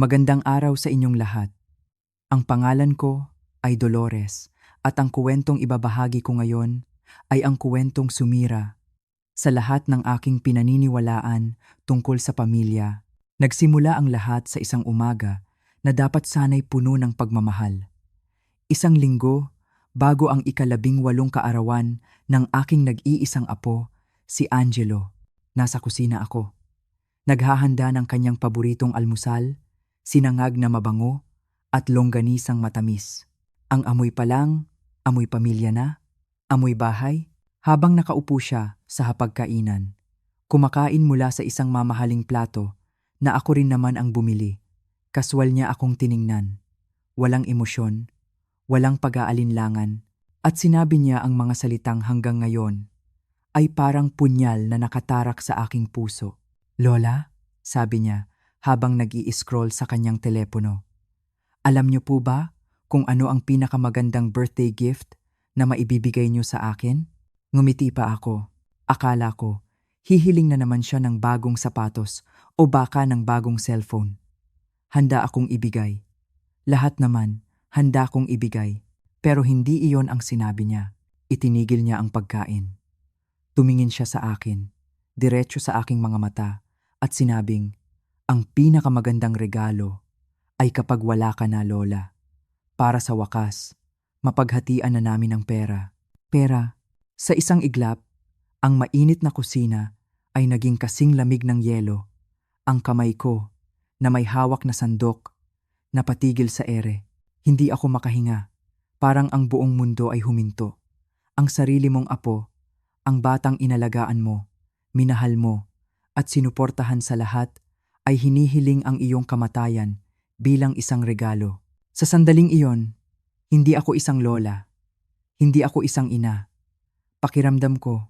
Magandang araw sa inyong lahat. Ang pangalan ko ay Dolores at ang kuwentong ibabahagi ko ngayon ay ang kuwentong sumira sa lahat ng aking pinaniniwalaan tungkol sa pamilya. Nagsimula ang lahat sa isang umaga na dapat sana'y puno ng pagmamahal. Isang linggo bago ang ika-18 kaarawan ng aking nag-iisang apo, si Angelo. Nasa kusina ako. Naghahanda ng kanyang paboritong almusal, sinangag na mabango at longganisang matamis. Ang amoy pa lang, amoy pamilya na, amoy bahay, habang nakaupo siya sa hapagkainan. Kumakain mula sa isang mamahaling plato na ako rin naman ang bumili. Kaswal niya akong tiningnan. Walang emosyon, walang pag-aalinlangan, at sinabi niya ang mga salitang hanggang ngayon ay parang punyal na nakatarak sa aking puso. "Lola," sabi niya habang nag-i-scroll sa kanyang telepono. "Alam niyo po ba kung ano ang pinakamagandang birthday gift na maibibigay niyo sa akin?" Ngumiti pa ako. Akala ko, hihiling na naman siya ng bagong sapatos o baka ng bagong cellphone. Handa akong ibigay. Lahat naman, handa akong ibigay. Pero hindi iyon ang sinabi niya. Itinigil niya ang pagkain. Tumingin siya sa akin, diretso sa aking mga mata, at sinabing, "Ang pinakamagandang regalo ay kapag wala ka na, Lola. Para sa wakas, mapaghatian na namin ang pera." Sa isang iglap, ang mainit na kusina ay naging kasing lamig ng yelo. Ang kamay ko, na may hawak na sandok, napatigil sa ere. Hindi ako makahinga. Parang ang buong mundo ay huminto. Ang sarili mong apo, ang batang inalagaan mo, minahal mo, at sinuportahan sa lahat, ay hinihiling ang iyong kamatayan bilang isang regalo. Sa sandaling iyon, hindi ako isang lola, hindi ako isang ina. Pakiramdam ko,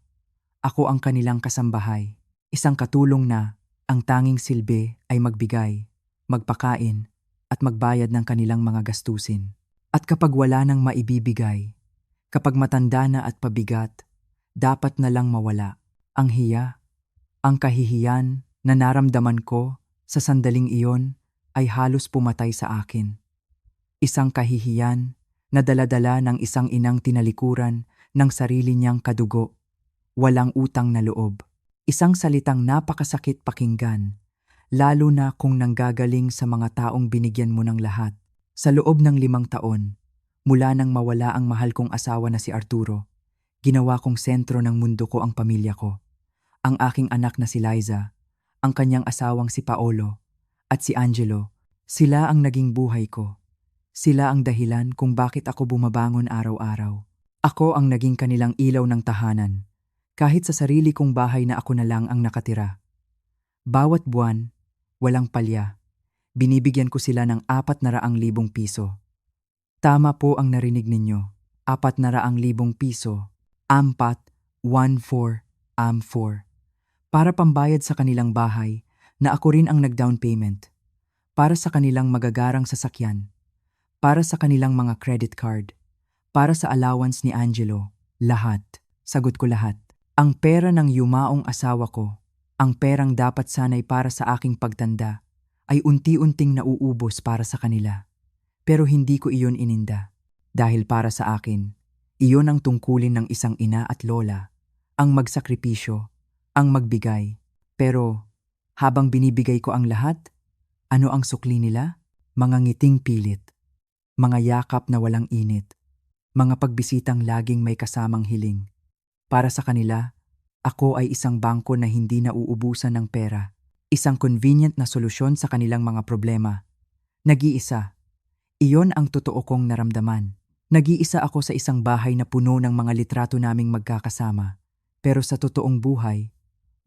ako ang kanilang kasambahay, isang katulong na ang tanging silbi ay magbigay, magpakain, at magbayad ng kanilang mga gastusin. At kapag wala nang maibibigay, kapag matanda na at pabigat, dapat na lang mawala. Ang hiya, ang kahihiyan na naramdaman ko sa sandaling iyon ay halos pumatay sa akin. Isang kahihiyan na dala-dala ng isang inang tinalikuran ng sarili niyang kadugo. Walang utang na loob. Isang salitang napakasakit pakinggan, lalo na kung nanggagaling sa mga taong binigyan mo ng lahat. Sa loob ng 5 taon, mula nang mawala ang mahal kong asawa na si Arturo, ginawa kong sentro ng mundo ko ang pamilya ko. Ang aking anak na si Liza, ang kanyang asawang si Paolo, at si Angelo, sila ang naging buhay ko. Sila ang dahilan kung bakit ako bumabangon araw-araw. Ako ang naging kanilang ilaw ng tahanan, kahit sa sarili kong bahay na ako na lang ang nakatira. Bawat buwan, walang palya, binibigyan ko sila ng 400,000 piso. Tama po ang narinig ninyo, 400,000 piso, 414. Para pambayad sa kanilang bahay na ako rin ang nag-down payment, para sa kanilang magagarang sasakyan, para sa kanilang mga credit card, para sa allowance ni Angelo, lahat. Sagot ko lahat. Ang pera ng yumaong asawa ko, ang perang dapat sanay para sa aking pagtanda, ay unti-unting nauubos para sa kanila. Pero hindi ko iyon ininda. Dahil para sa akin, iyon ang tungkulin ng isang ina at lola, ang magsakripisyo, ang magbigay. Pero habang binibigay ko ang lahat, ano ang sukli nila? Mga ngiting pilit, mga yakap na walang init, mga pagbisitang laging may kasamang hiling. Para sa kanila, ako ay isang bangko na hindi nauubusan ng pera, isang convenient na solusyon sa kanilang mga problema. Nag-iisa. Iyon ang totoo kong naramdaman. Nag-iisa ako sa isang bahay na puno ng mga litrato naming magkakasama. Pero sa totoong buhay,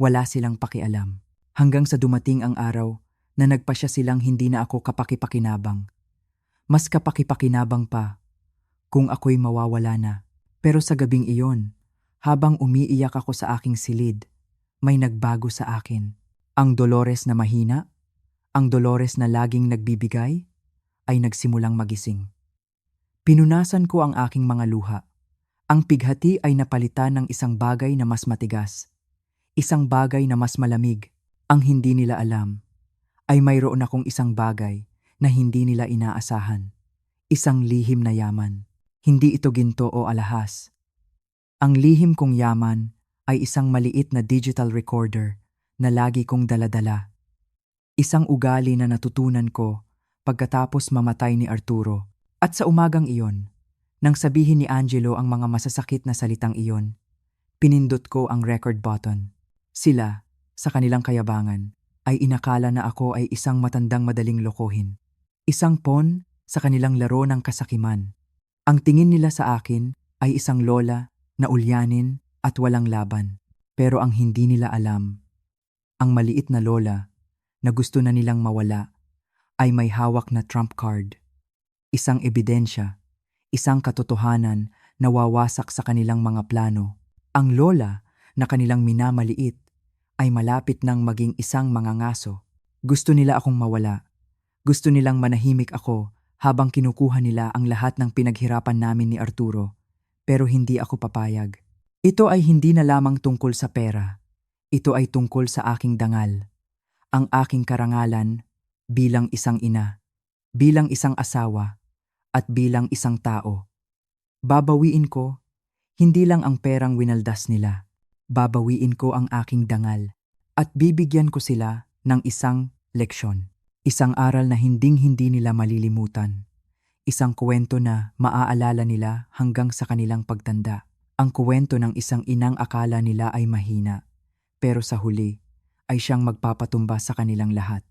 wala silang pakialam. Hanggang sa dumating ang araw na nagpasya silang hindi na ako kapaki-pakinabang. Mas kapaki-pakinabang pa kung ako'y mawawala na. Pero sa gabing iyon, habang umiiyak ako sa aking silid, may nagbago sa akin. Ang Dolores na mahina, ang Dolores na laging nagbibigay, ay nagsimulang magising. Pinunasan ko ang aking mga luha. Ang pighati ay napalitan ng isang bagay na mas matigas. Isang bagay na mas malamig. Ang hindi nila alam ay mayroon akong isang bagay na hindi nila inaasahan. Isang lihim na yaman. Hindi ito ginto o alahas. Ang lihim kong yaman ay isang maliit na digital recorder na lagi kong daladala. Isang ugali na natutunan ko pagkatapos mamatay ni Arturo. At sa umagang iyon, nang sabihin ni Angelo ang mga masasakit na salitang iyon, pinindot ko ang record button. Sila, sa kanilang kayabangan, ay inakala na ako ay isang matandang madaling lokohin. Isang pawn sa kanilang laro ng kasakiman. Ang tingin nila sa akin ay isang lola na ulyanin at walang laban. Pero ang hindi nila alam, ang maliit na lola na gusto na nilang mawala ay may hawak na trump card. Isang ebidensya, isang katotohanan na wawasak sa kanilang mga plano. Ang lola na kanilang minamaliit ay malapit nang maging isang mangangaso. Gusto nila akong mawala. Gusto nilang manahimik ako habang kinukuha nila ang lahat ng pinaghirapan namin ni Arturo. Pero hindi ako papayag. Ito ay hindi na lamang tungkol sa pera. Ito ay tungkol sa aking dangal. Ang aking karangalan bilang isang ina, bilang isang asawa, at bilang isang tao. Babawiin ko, hindi lang ang perang winaldas nila. Babawiin ko ang aking dangal. At bibigyan ko sila ng isang leksyon. Isang aral na hinding-hindi nila malilimutan. Isang kwento na maaalala nila hanggang sa kanilang pagtanda. Ang kwento ng isang inang akala nila ay mahina, pero sa huli ay siyang magpapatumba sa kanilang lahat.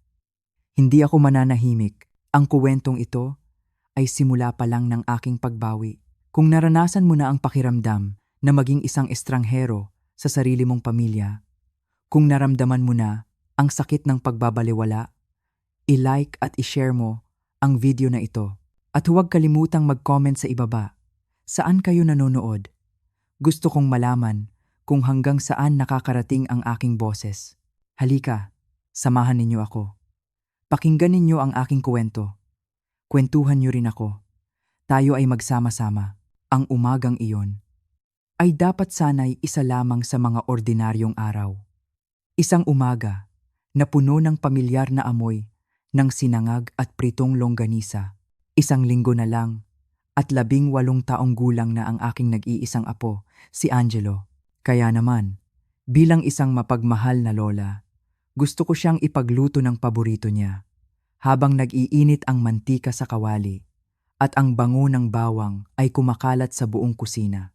Hindi ako mananahimik. Ang kwentong ito ay simula pa lang ng aking pagbawi. Kung naranasan mo na ang pakiramdam na maging isang estranghero sa sarili mong pamilya, kung naramdaman mo na ang sakit ng pagbabaliwala, i-like at i-share mo ang video na ito. At huwag kalimutang mag-comment sa ibaba. Saan kayo nanonood? Gusto kong malaman kung hanggang saan nakakarating ang aking boses. Halika, samahan ninyo ako. Pakinggan ninyo ang aking kwento. Kwentuhan niyo rin ako. Tayo ay magsama-sama. Ang umagang iyon ay dapat sana'y isa lamang sa mga ordinaryong araw. Isang umaga na puno ng pamilyar na amoy ng sinangag at pritong longganisa. Isang linggo na lang at 18 taong gulang na ang aking nag-iisang apo, si Angelo. Kaya naman, bilang isang mapagmahal na lola, gusto ko siyang ipagluto ng paborito niya. Habang nag-iinit ang mantika sa kawali at ang bango ng bawang ay kumakalat sa buong kusina.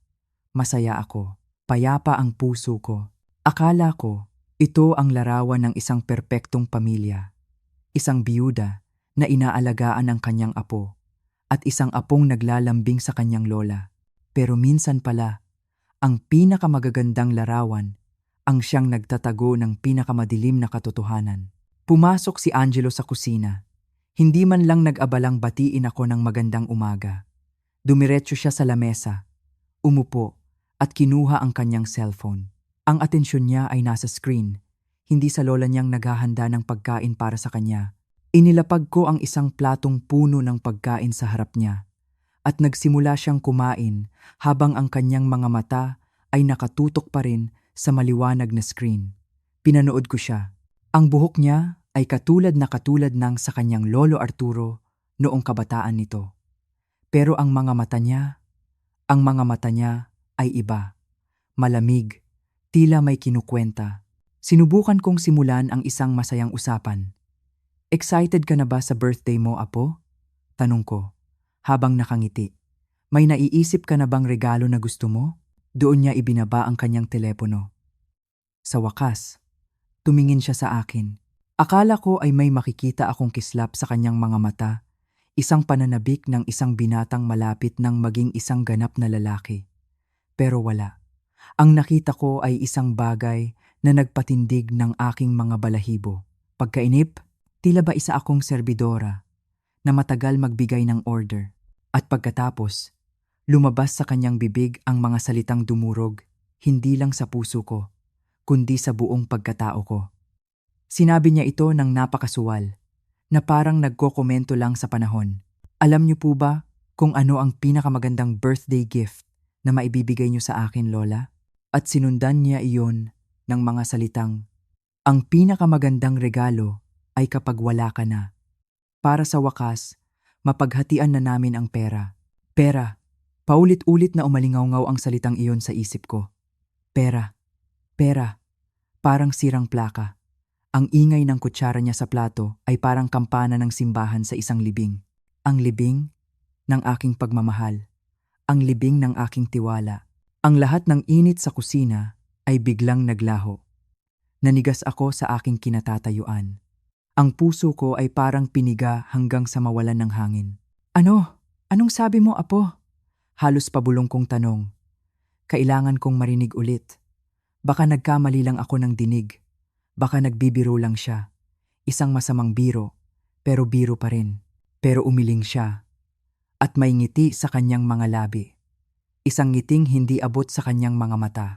Masaya ako, payapa ang puso ko. Akala ko, ito ang larawan ng isang perpektong pamilya. Isang biyuda na inaalagaan ang kanyang apo at isang apong naglalambing sa kanyang lola. Pero minsan pala, ang pinakamagagandang larawan ang siyang nagtatago ng pinakamadilim na katotohanan. Pumasok si Angelo sa kusina. Hindi man lang nag-abalang batiin ako ng magandang umaga. Dumiretso siya sa lamesa, umupo at kinuha ang kanyang cellphone. Ang atensyon niya ay nasa screen, hindi sa lola niyang naghahanda ng pagkain para sa kanya. Inilapag ko ang isang platong puno ng pagkain sa harap niya at nagsimula siyang kumain habang ang kanyang mga mata ay nakatutok pa rin sa maliwanag na screen. Pinanood ko siya. Ang buhok niya ay katulad ng sa kanyang lolo Arturo noong kabataan nito. Pero ang mga mata niya ay iba. Malamig, tila may kinukwenta. Sinubukan kong simulan ang isang masayang usapan. Excited ka na ba sa birthday mo, apo? Tanong ko, habang nakangiti. May naiisip ka na bang regalo na gusto mo? Doon niya ibinaba ang kanyang telepono. Sa wakas, tumingin siya sa akin. Akala ko ay may makikita akong kislap sa kanyang mga mata, isang pananabik ng isang binatang malapit ng maging isang ganap na lalaki. Pero wala. Ang nakita ko ay isang bagay na nagpatindig ng aking mga balahibo. Pagkainip, tila ba isa akong serbidora na matagal magbigay ng order. At pagkatapos, lumabas sa kanyang bibig ang mga salitang dumurog, hindi lang sa puso ko, kundi sa buong pagkatao ko. Sinabi niya ito ng napakasuwal, na parang nagkokomento lang sa panahon. Alam niyo po ba kung ano ang pinakamagandang birthday gift na maibibigay niyo sa akin, Lola? At sinundan niya iyon ng mga salitang, ang pinakamagandang regalo ay kapag wala ka na. Para sa wakas, mapaghatian na namin ang pera. Pera. Paulit-ulit na umalingaw-ngaw ang salitang iyon sa isip ko. Pera. Pera. Parang sirang plaka. Ang ingay ng kutsara niya sa plato ay parang kampana ng simbahan sa isang libing. Ang libing ng aking pagmamahal. Ang libing ng aking tiwala. Ang lahat ng init sa kusina ay biglang naglaho. Nanigas ako sa aking kinatatayuan. Ang puso ko ay parang piniga hanggang sa mawalan ng hangin. Ano? Anong sabi mo, apo? Halos pabulong kong tanong. Kailangan kong marinig ulit. Baka nagkamali lang ako ng dinig. Baka nagbibiro lang siya. Isang masamang biro, pero biro pa rin. Pero umiling siya. At may ngiti sa kanyang mga labi. Isang ngiting hindi abot sa kanyang mga mata.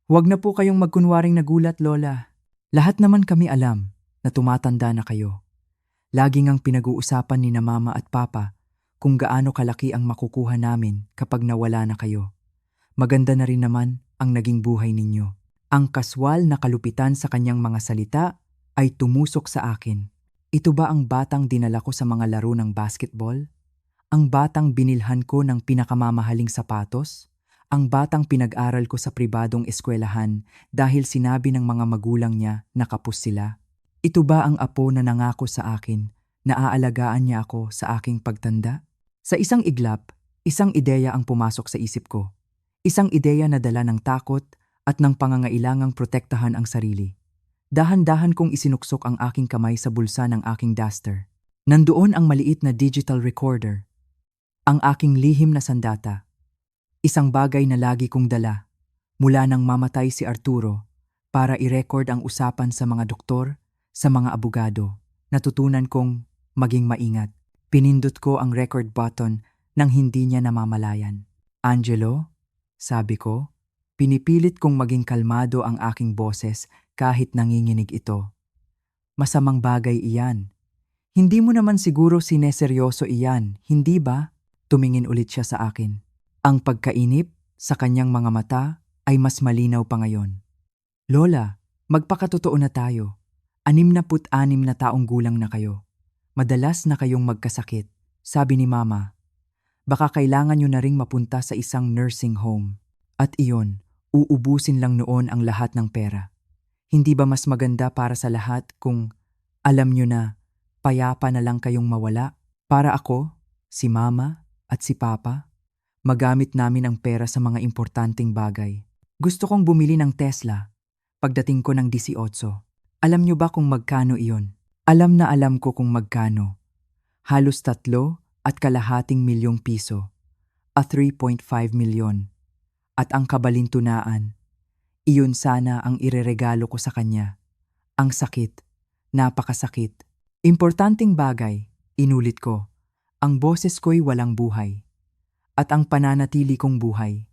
Huwag na po kayong magkunwaring nagulat, Lola. Lahat naman kami alam na tumatanda na kayo. Laging ang pinag-uusapan ni na Mama at Papa kung gaano kalaki ang makukuha namin kapag nawala na kayo. Maganda na rin naman ang naging buhay ninyo. Ang kaswal na kalupitan sa kanyang mga salita ay tumusok sa akin. Ito ba ang batang dinala ko sa mga laro ng basketball? Ang batang binilhan ko ng pinakamamahaling sapatos? Ang batang pinag-aral ko sa pribadong eskwelahan dahil sinabi ng mga magulang niya na kapos sila? Ito ba ang apo na nangako sa akin na aalagaan niya ako sa aking pagtanda? Sa isang iglap, isang ideya ang pumasok sa isip ko. Isang ideya na dala ng takot at ng pangangailangang protektahan ang sarili. Dahan-dahan kong isinuksok ang aking kamay sa bulsa ng aking duster. Nandoon ang maliit na digital recorder. Ang aking lihim na sandata. Isang bagay na lagi kong dala mula nang mamatay si Arturo para i-record ang usapan sa mga doktor, sa mga abogado. Natutunan kong maging maingat. Pinindot ko ang record button nang hindi niya namamalayan. Angelo, sabi ko, pinipilit kong maging kalmado ang aking boses kahit nanginginig ito. Masamang bagay iyan. Hindi mo naman siguro sineseryoso iyan, hindi ba? Tumingin ulit siya sa akin. Ang pagkainip sa kanyang mga mata ay mas malinaw pa ngayon. Lola, magpakatotoo na tayo. 66 na taong gulang na kayo. Madalas na kayong magkasakit. Sabi ni Mama, baka kailangan nyo na ring mapunta sa isang nursing home. At iyon, uubusin lang noon ang lahat ng pera. Hindi ba mas maganda para sa lahat kung alam nyo na payapa na lang kayong mawala? Para ako, si Mama at si Papa, magamit namin ang pera sa mga importanteng bagay. Gusto kong bumili ng Tesla pagdating ko ng 18. Alam nyo ba kung magkano iyon? Alam na alam ko kung magkano. Halos 3.2 milyong piso. A 3.5 milyon. At ang kabalintunaan, iyon sana ang ireregalo ko sa kanya. Ang sakit, napakasakit. Importanteng bagay, inulit ko. Ang boses ko'y walang buhay. At ang pananatili kong buhay.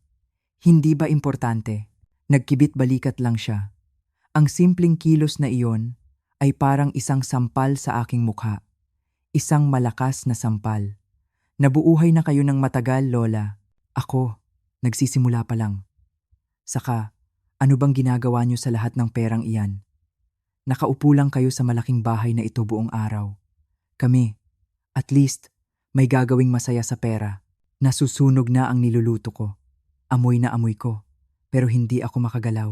Hindi ba importante? Nagkibit balikat lang siya. Ang simpleng kilos na iyon ay parang isang sampal sa aking mukha. Isang malakas na sampal. Nabuuhay na kayo ng matagal, Lola. Ako, nagsisimula pa lang. Saka, ano bang ginagawa niyo sa lahat ng perang iyan? Nakaupo lang kayo sa malaking bahay na ito buong araw. Kami, at least, may gagawing masaya sa pera. Nasusunog na ang niluluto ko. Amoy na amoy ko, pero hindi ako makagalaw.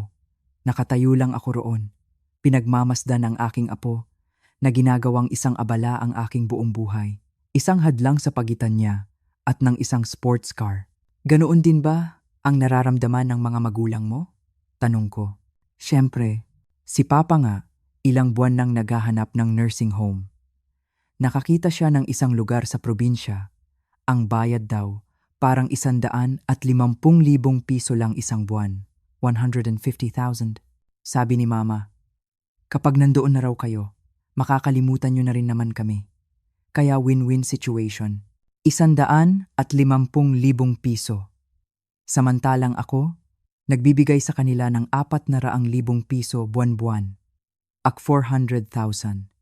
Nakatayo lang ako roon. Pinagmamasdan ang aking apo na ginagawang isang abala ang aking buong buhay. Isang hadlang sa pagitan niya at ng isang sports car. Ganoon din ba ang nararamdaman ng mga magulang mo? Tanong ko. Siyempre, si Papa nga, ilang buwan nang naghahanap ng nursing home. Nakakita siya ng isang lugar sa probinsya. Ang bayad daw, parang 150,000 piso lang isang buwan. 150,000. Sabi ni Mama, kapag nandoon na raw kayo, makakalimutan nyo na rin naman kami. Kaya win-win situation. 150,000 piso. Samantalang ako, nagbibigay sa kanila ng 400,000 piso buwan-buwan. Ak 400,000.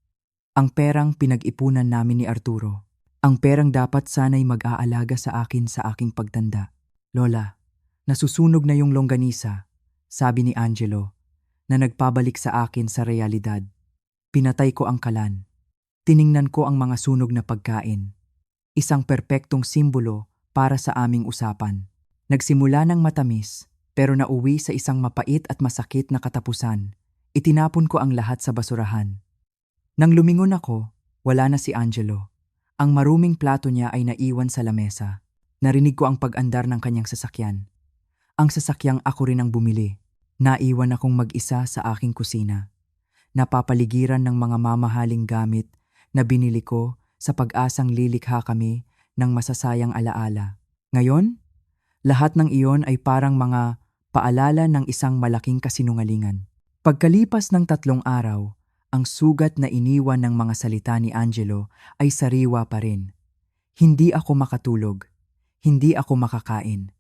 Ang perang pinag-ipunan namin ni Arturo. Ang perang dapat sana'y mag-aalaga sa akin sa aking pagtanda. Lola, nasusunog na yung longganisa, sabi ni Angelo, na nagpabalik sa akin sa realidad. Pinatay ko ang kalan. Tiningnan ko ang mga sunog na pagkain. Isang perpektong simbolo para sa aming usapan. Nagsimula ng matamis, pero nauwi sa isang mapait at masakit na katapusan. Itinapon ko ang lahat sa basurahan. Nang lumingon ako, wala na si Angelo. Ang maruming plato niya ay naiwan sa lamesa. Narinig ko ang pag-andar ng kanyang sasakyan. Ang sasakyang ako rin ang bumili. Naiwan akong mag-isa sa aking kusina. Napapaligiran ng mga mamahaling gamit na binili ko sa pag-asang lilikha kami ng masasayang alaala. Ngayon, lahat ng iyon ay parang mga paalala ng isang malaking kasinungalingan. Pagkalipas ng 3 araw, ang sugat na iniwan ng mga salita ni Angelo ay sariwa pa rin. Hindi ako makatulog. Hindi ako makakain.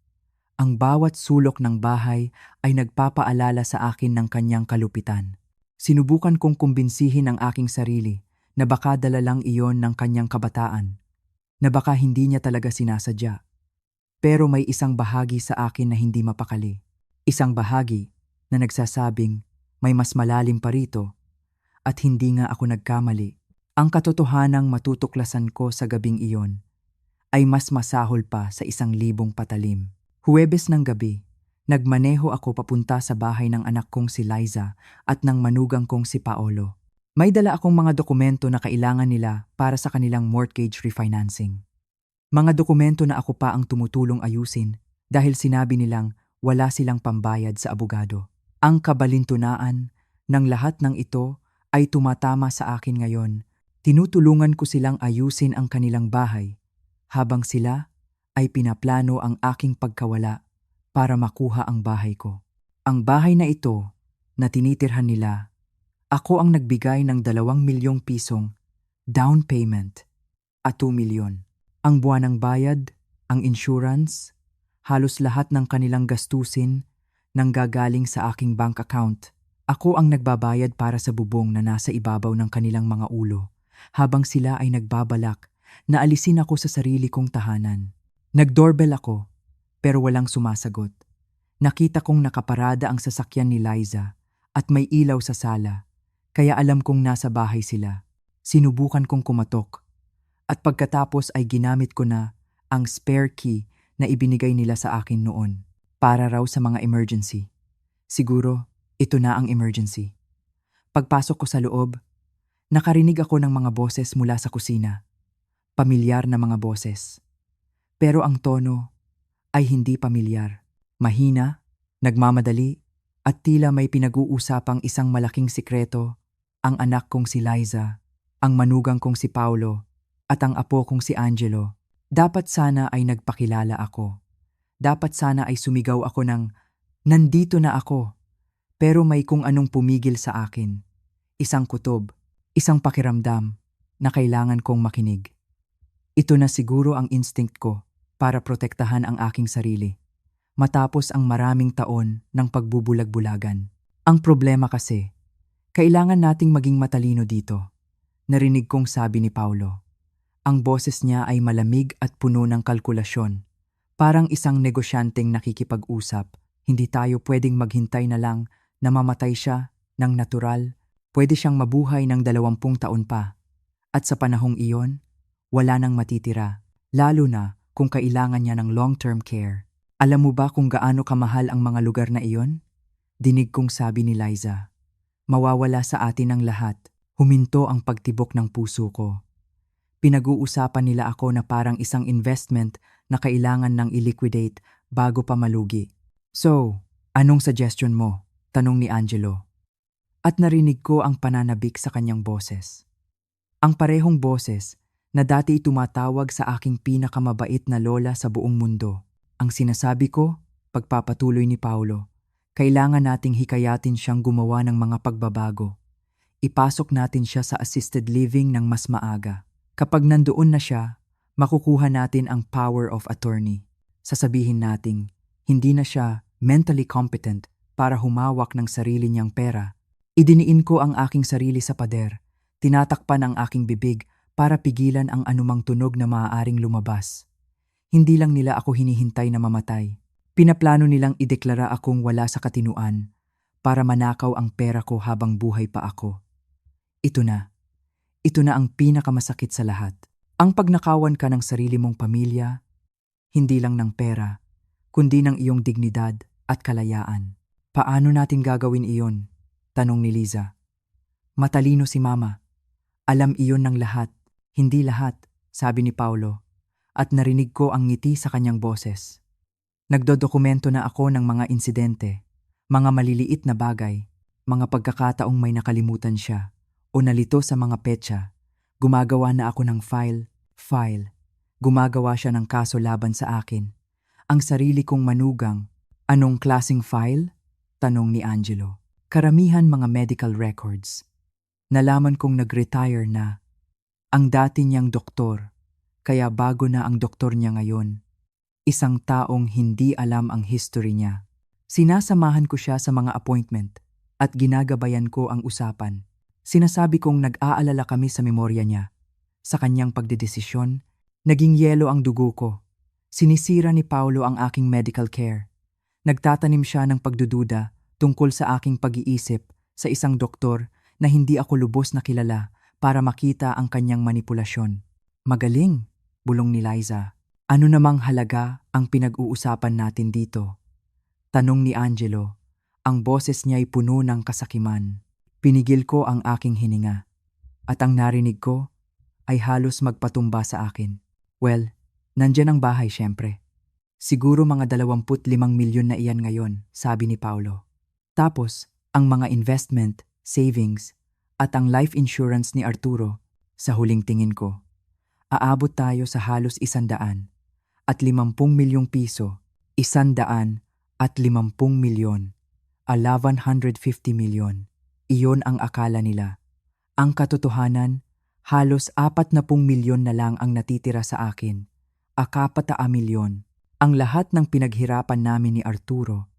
Ang bawat sulok ng bahay ay nagpapaalala sa akin ng kanyang kalupitan. Sinubukan kong kumbinsihin ang aking sarili na baka dala lang iyon ng kanyang kabataan, na baka hindi niya talaga sinasadya. Pero may isang bahagi sa akin na hindi mapakali. Isang bahagi na nagsasabing may mas malalim pa rito at hindi nga ako nagkamali. Ang katotohanang matutuklasan ko sa gabing iyon ay mas masahol pa sa 1,000 patalim. Huwebes ng gabi, nagmaneho ako papunta sa bahay ng anak kong si Liza at ng manugang kong si Paolo. May dala akong mga dokumento na kailangan nila para sa kanilang mortgage refinancing. Mga dokumento na ako pa ang tumutulong ayusin dahil sinabi nilang wala silang pambayad sa abogado. Ang kabalintunaan ng lahat ng ito ay tumatama sa akin ngayon. Tinutulungan ko silang ayusin ang kanilang bahay habang sila ay pinaplano ang aking pagkawala para makuha ang bahay ko. Ang bahay na ito na tinitirhan nila, ako ang nagbigay ng 2 milyong pisong down payment at 2 milyon. Ang buwanang bayad, ang insurance, halos lahat ng kanilang gastusin nanggagaling sa aking bank account. Ako ang nagbabayad para sa bubong na nasa ibabaw ng kanilang mga ulo habang sila ay nagbabalak na alisin ako sa sarili kong tahanan. Nag-doorbell ako, pero walang sumasagot. Nakita kong nakaparada ang sasakyan ni Liza at may ilaw sa sala, kaya alam kong nasa bahay sila. Sinubukan kong kumatok, at pagkatapos ay ginamit ko na ang spare key na ibinigay nila sa akin noon para raw sa mga emergency. Siguro, ito na ang emergency. Pagpasok ko sa loob, nakarinig ako ng mga boses mula sa kusina. Pamilyar na mga boses. Pero ang tono ay hindi pamilyar. Mahina, nagmamadali, at tila may pinag-uusapang isang malaking sikreto, ang anak kong si Liza, ang manugang kong si Paolo, at ang apo kong si Angelo. Dapat sana ay nagpakilala ako. Dapat sana ay sumigaw ako ng, "Nandito na ako." Pero may kung anong pumigil sa akin. Isang kutob, isang pakiramdam na kailangan kong makinig. Ito na siguro ang instinct ko para protektahan ang aking sarili. Matapos ang maraming taon ng pagbubulag-bulagan. Ang problema kasi, kailangan nating maging matalino dito. Narinig kong sabi ni Paulo. Ang boses niya ay malamig at puno ng kalkulasyon. Parang isang negosyanteng nakikipag-usap. Hindi tayo pwedeng maghintay na lang na mamatay siya ng natural. Pwede siyang mabuhay ng 20 taon pa. At sa panahong iyon, wala nang matitira. Lalo na kung kailangan niya ng long-term care. Alam mo ba kung gaano kamahal ang mga lugar na iyon? Dinig kong sabi ni Liza. Mawawala sa atin ang lahat. Huminto ang pagtibok ng puso ko. Pinag-uusapan nila ako na parang isang investment na kailangan nang i-liquidate bago pa malugi. So, anong suggestion mo? Tanong ni Angelo. At narinig ko ang pananabik sa kanyang boses. Ang parehong boses na dati tumatawag sa aking pinakamabait na lola sa buong mundo. Ang sinasabi ko, pagpapatuloy ni Paulo, kailangan nating hikayatin siyang gumawa ng mga pagbabago. Ipasok natin siya sa assisted living ng mas maaga. Kapag nandoon na siya, makukuha natin ang power of attorney. Sasabihin nating, hindi na siya mentally competent para humawak ng sarili niyang pera. Idiniin ko ang aking sarili sa pader. Tinatakpan ang aking bibig para pigilan ang anumang tunog na maaaring lumabas. Hindi lang nila ako hinihintay na mamatay. Pinaplano nilang ideklara akong wala sa katinuan para manakaw ang pera ko habang buhay pa ako. Ito na. Ito na ang pinakamasakit sa lahat. Ang pagnakawan ka ng sarili mong pamilya, hindi lang ng pera, kundi ng iyong dignidad at kalayaan. Paano natin gagawin iyon? Tanong ni Liza. Matalino si Mama. Alam iyon ng lahat. Hindi lahat, sabi ni Paulo. At narinig ko ang ngiti sa kanyang boses. Nagdodokumento na ako ng mga insidente, mga maliliit na bagay, mga pagkakataong may nakalimutan siya o nalito sa mga petsa. Gumagawa na ako ng file. Gumagawa siya ng kaso laban sa akin. Ang sarili kong manugang. Anong klaseng file? Tanong ni Angelo. Karamihan mga medical records. Nalaman kong nag-retire na. Ang dati niyang doktor, kaya bago na ang doktor niya ngayon. Isang taong hindi alam ang history niya. Sinasamahan ko siya sa mga appointment at ginagabayan ko ang usapan. Sinasabi kong nag-aalala kami sa memorya niya. Sa kanyang pagdedesisyon, naging yelo ang dugo ko. Sinisira ni Paulo ang aking medical care. Nagtatanim siya ng pagdududa tungkol sa aking pag-iisip sa isang doktor na hindi ako lubos na kilala para makita ang kanyang manipulasyon. Magaling, bulong ni Liza. Ano namang halaga ang pinag-uusapan natin dito? Tanong ni Angelo. Ang boses niya'y puno ng kasakiman. Pinigil ko ang aking hininga. At ang narinig ko ay halos magpatumba sa akin. Well, nandyan ang bahay syempre. Siguro mga 25 milyon na iyan ngayon, sabi ni Paulo. Tapos, ang mga investment, savings, at ang life insurance ni Arturo, sa huling tingin ko, aabot tayo sa halos 100 at 50 milyong piso, 100 at 50 milyon, 150 milyon. Iyon ang akala nila. Ang katotohanan, halos 40 milyon na lang ang natitira sa akin. 40 milyon. Ang lahat ng pinaghirapan namin ni Arturo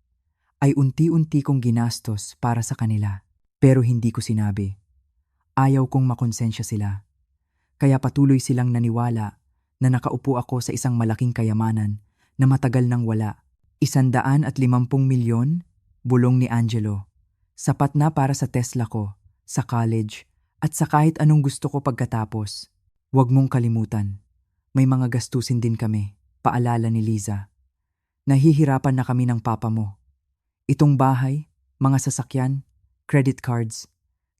ay unti-unti kong ginastos para sa kanila. Pero hindi ko sinabi. Ayaw kong makonsensya sila. Kaya patuloy silang naniwala na nakaupo ako sa isang malaking kayamanan na matagal nang wala. 150 milyon? Bulong ni Angelo. Sapat na para sa Tesla ko, sa college, at sa kahit anong gusto ko pagkatapos. Huwag mong kalimutan. May mga gastusin din kami, paalala ni Liza. Nahihirapan na kami ng papa mo. Itong bahay, mga sasakyan, credit cards,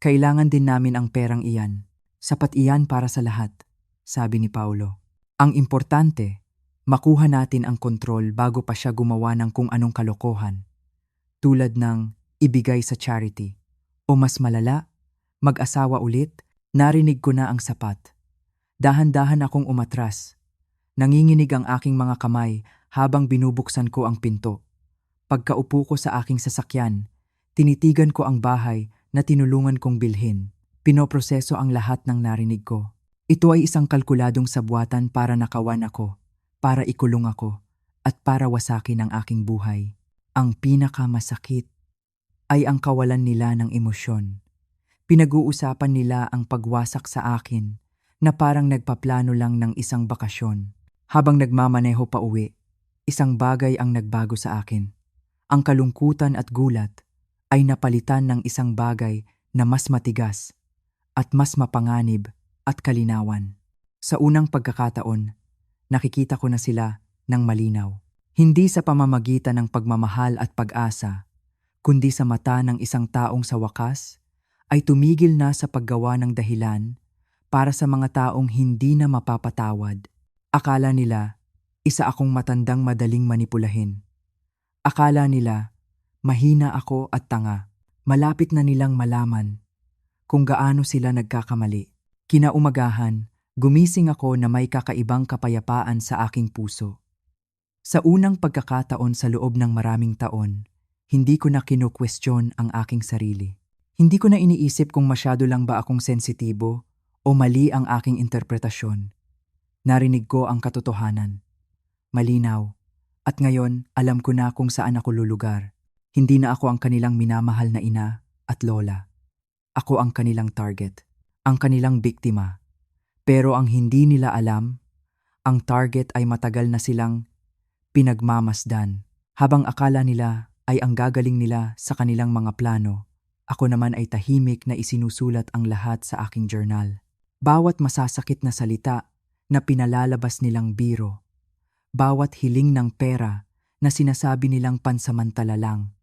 kailangan din namin ang perang iyan. Sapat iyan para sa lahat, sabi ni Paulo. Ang importante, makuha natin ang kontrol bago pa siya gumawa ng kung anong kalokohan. Tulad ng ibigay sa charity. O mas malala, mag-asawa ulit, narinig ko na ang sapat. Dahan-dahan akong umatras. Nanginginig ang aking mga kamay habang binubuksan ko ang pinto. Pagkaupo ko sa aking sasakyan, tinitigan ko ang bahay na tinulungan kong bilhin. Pinoproseso ang lahat ng narinig ko. Ito ay isang kalkuladong sabwatan para nakawan ako, para ikulong ako, at para wasakin ang aking buhay. Ang pinakamasakit ay ang kawalan nila ng emosyon. Pinag-uusapan nila ang pagwasak sa akin na parang nagpaplano lang ng isang bakasyon. Habang nagmamaneho pa uwi, isang bagay ang nagbago sa akin. Ang kalungkutan at gulat ay napalitan ng isang bagay na mas matigas at mas mapanganib at kalinawan. Sa unang pagkakataon, nakikita ko na sila ng malinaw. Hindi sa pamamagitan ng pagmamahal at pag-asa, kundi sa mata ng isang taong sa wakas ay tumigil na sa paggawa ng dahilan para sa mga taong hindi na mapapatawad. Akala nila, isa akong matandang madaling manipulahin. Akala nila, mahina ako at tanga. Malapit na nilang malaman kung gaano sila nagkakamali. Kinaumagahan, gumising ako na may kakaibang kapayapaan sa aking puso. Sa unang pagkakataon sa loob ng maraming taon, hindi ko na kinu-question ang aking sarili. Hindi ko na iniisip kung masyado lang ba akong sensitibo o mali ang aking interpretasyon. Narinig ko ang katotohanan. Malinaw. At ngayon, alam ko na kung saan ako lulugar. Hindi na ako ang kanilang minamahal na ina at lola. Ako ang kanilang target, ang kanilang biktima. Pero ang hindi nila alam, ang target ay matagal na silang pinagmamasdan. Habang akala nila ay ang gagaling nila sa kanilang mga plano, ako naman ay tahimik na isinusulat ang lahat sa aking journal. Bawat masasakit na salita na pinalalabas nilang biro, bawat hiling ng pera na sinasabi nilang pansamantala lang,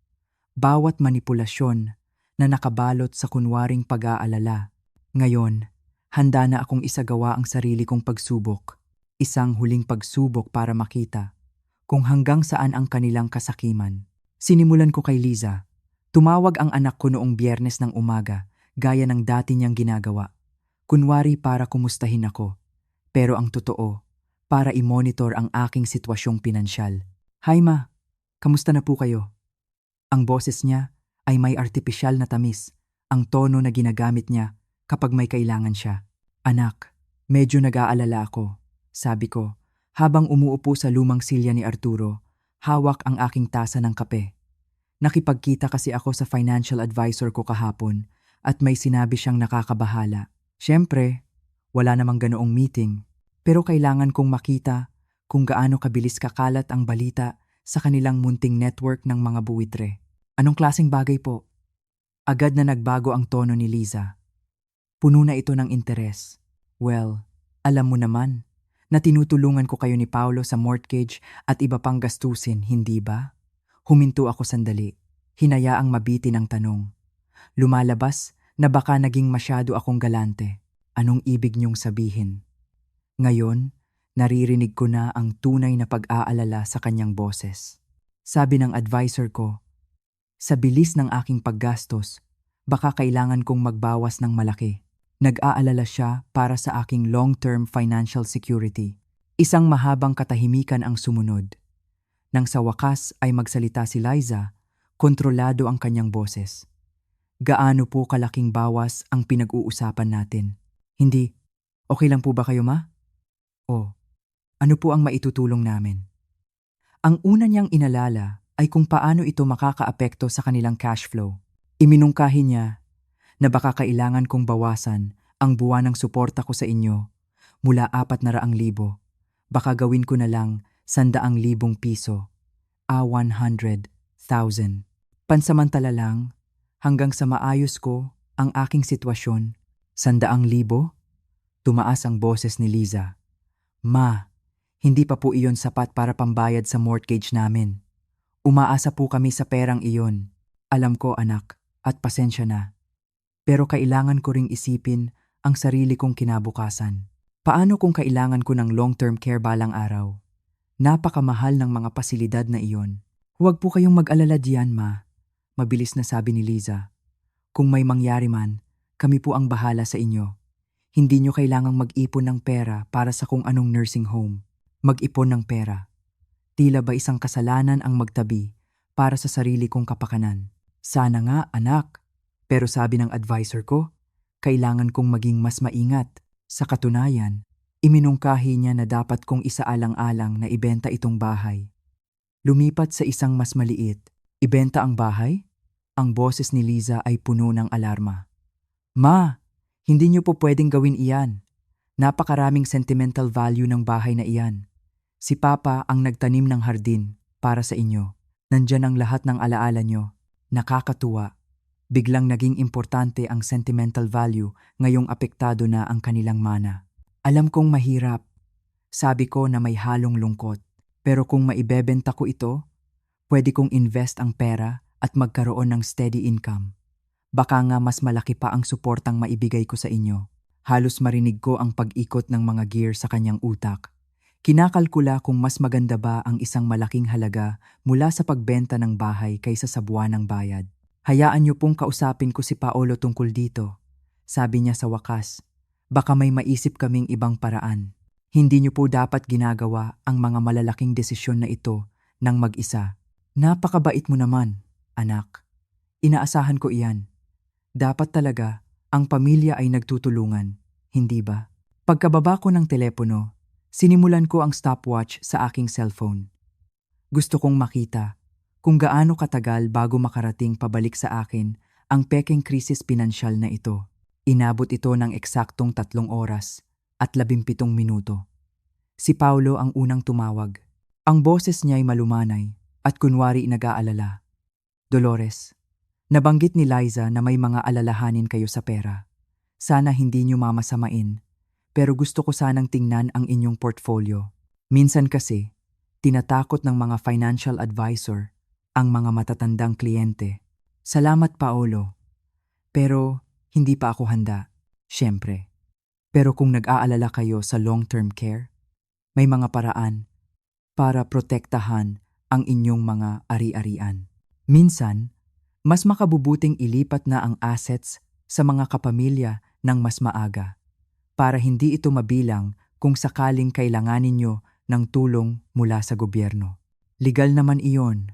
bawat manipulasyon na nakabalot sa kunwaring pag-aalala. Ngayon, handa na akong isagawa ang sarili kong pagsubok. Isang huling pagsubok para makita kung hanggang saan ang kanilang kasakiman. Sinimulan ko kay Liza. Tumawag ang anak ko noong Biyernes ng umaga, gaya ng dati niyang ginagawa. Kunwari para kumustahin ako. Pero ang totoo, para i-monitor ang aking sitwasyong pinansyal. Hi ma, kamusta na po kayo? Ang boses niya ay may artipisyal na tamis, ang tono na ginagamit niya kapag may kailangan siya. Anak, medyo nag-aalala ako, sabi ko, habang umuupo sa lumang silya ni Arturo, hawak ang aking tasa ng kape. Nakipagkita kasi ako sa financial advisor ko kahapon at may sinabi siyang nakakabahala. Siyempre, wala namang ganoong meeting, pero kailangan kong makita kung gaano kabilis kakalat ang balita sa kanilang munting network ng mga buwitre. Anong klaseng bagay po? Agad na nagbago ang tono ni Liza. Puno na ito ng interes. Well, alam mo naman na tinutulungan ko kayo ni Paolo sa mortgage at iba pang gastusin, hindi ba? Huminto ako sandali. Hinayaang mabitin ang tanong. Lumalabas na baka naging masyado akong galante. Anong ibig niyong sabihin? Ngayon, naririnig ko na ang tunay na pag-aalala sa kanyang boses. Sabi ng advisor ko, sa bilis ng aking paggastos, baka kailangan kong magbawas ng malaki. Nag-aalala siya para sa aking long-term financial security. Isang mahabang katahimikan ang sumunod. Nang sa wakas ay magsalita si Liza, kontrolado ang kanyang boses. Gaano po kalaking bawas ang pinag-uusapan natin? Hindi. Okay lang po ba kayo, ma? O, ano po ang maitutulong namin? Ang una niyang inalala ay kung paano ito makakaapekto sa kanilang cash flow. Iminungkahi niya na baka kailangan kong bawasan ang buwanang suporta ko sa inyo mula 400,000. Baka gawin ko na lang 100,000 piso, 100,000. Pansamantala lang hanggang sa maayos ko ang aking sitwasyon. 100,000? Tumaas ang boses ni Liza. Ma, hindi pa po iyon sapat para pambayad sa mortgage namin. Umaasa po kami sa perang iyon. Alam ko anak, at pasensya na. Pero kailangan ko ring isipin ang sarili kong kinabukasan. Paano kung kailangan ko ng long-term care balang araw? Napakamahal ng mga pasilidad na iyon. Huwag po kayong mag-alala diyan, ma. Mabilis na sabi ni Liza. Kung may mangyari man, kami po ang bahala sa inyo. Hindi nyo kailangang mag-ipon ng pera para sa kung anong nursing home. Mag-ipon ng pera. Tila ba isang kasalanan ang magtabi para sa sarili kong kapakanan? Sana nga, anak. Pero sabi ng advisor ko, kailangan kong maging mas maingat. Sa katunayan, iminungkahi niya na dapat kong isaalang-alang na ibenta itong bahay. Lumipat sa isang mas maliit. Ibenta ang bahay? Ang boses ni Liza ay puno ng alarma. Ma, hindi niyo po pwedeng gawin iyan. Napakaraming sentimental value ng bahay na iyan. Si Papa ang nagtanim ng hardin para sa inyo. Nandyan ang lahat ng alaala nyo. Nakakatuwa. Biglang naging importante ang sentimental value ngayong apektado na ang kanilang mana. Alam kong mahirap. Sabi ko na may halong lungkot. Pero kung maibebenta ko ito, pwede kong invest ang pera at magkaroon ng steady income. Baka nga mas malaki pa ang suportang maibigay ko sa inyo. Halos marinig ko ang pag-ikot ng mga gear sa kanyang utak. Kinakalkula kung mas maganda ba ang isang malaking halaga mula sa pagbenta ng bahay kaysa sa buwanang bayad. Hayaan niyo pong kausapin ko si Paolo tungkol dito. Sabi niya sa wakas, baka may maisip kaming ibang paraan. Hindi niyo po dapat ginagawa ang mga malalaking desisyon na ito ng mag-isa. Napakabait mo naman, anak. Inaasahan ko iyan. Dapat talaga ang pamilya ay nagtutulungan, hindi ba? Pagkababa ko ng telepono, sinimulan ko ang stopwatch sa aking cellphone. Gusto kong makita kung gaano katagal bago makarating pabalik sa akin ang pekeng krisis pinansyal na ito. Inabot ito ng eksaktong 3 oras at 17 minuto. Si Paolo ang unang tumawag. Ang boses niya ay malumanay at kunwari nag-aalala. Dolores, nabanggit ni Liza na may mga alalahanin kayo sa pera. Sana hindi niyo mamasamain, pero gusto ko sanang tingnan ang inyong portfolio. Minsan kasi, tinatakot ng mga financial advisor ang mga matatandang kliyente. Salamat, Paolo. Pero hindi pa ako handa, syempre. Pero kung nag-aalala kayo sa long-term care, may mga paraan para protektahan ang inyong mga ari-arian. Minsan, mas makabubuting ilipat na ang assets sa mga kapamilya ng mas maaga para hindi ito mabilang kung sakaling kailanganin nyo ng tulong mula sa gobyerno. Legal naman iyon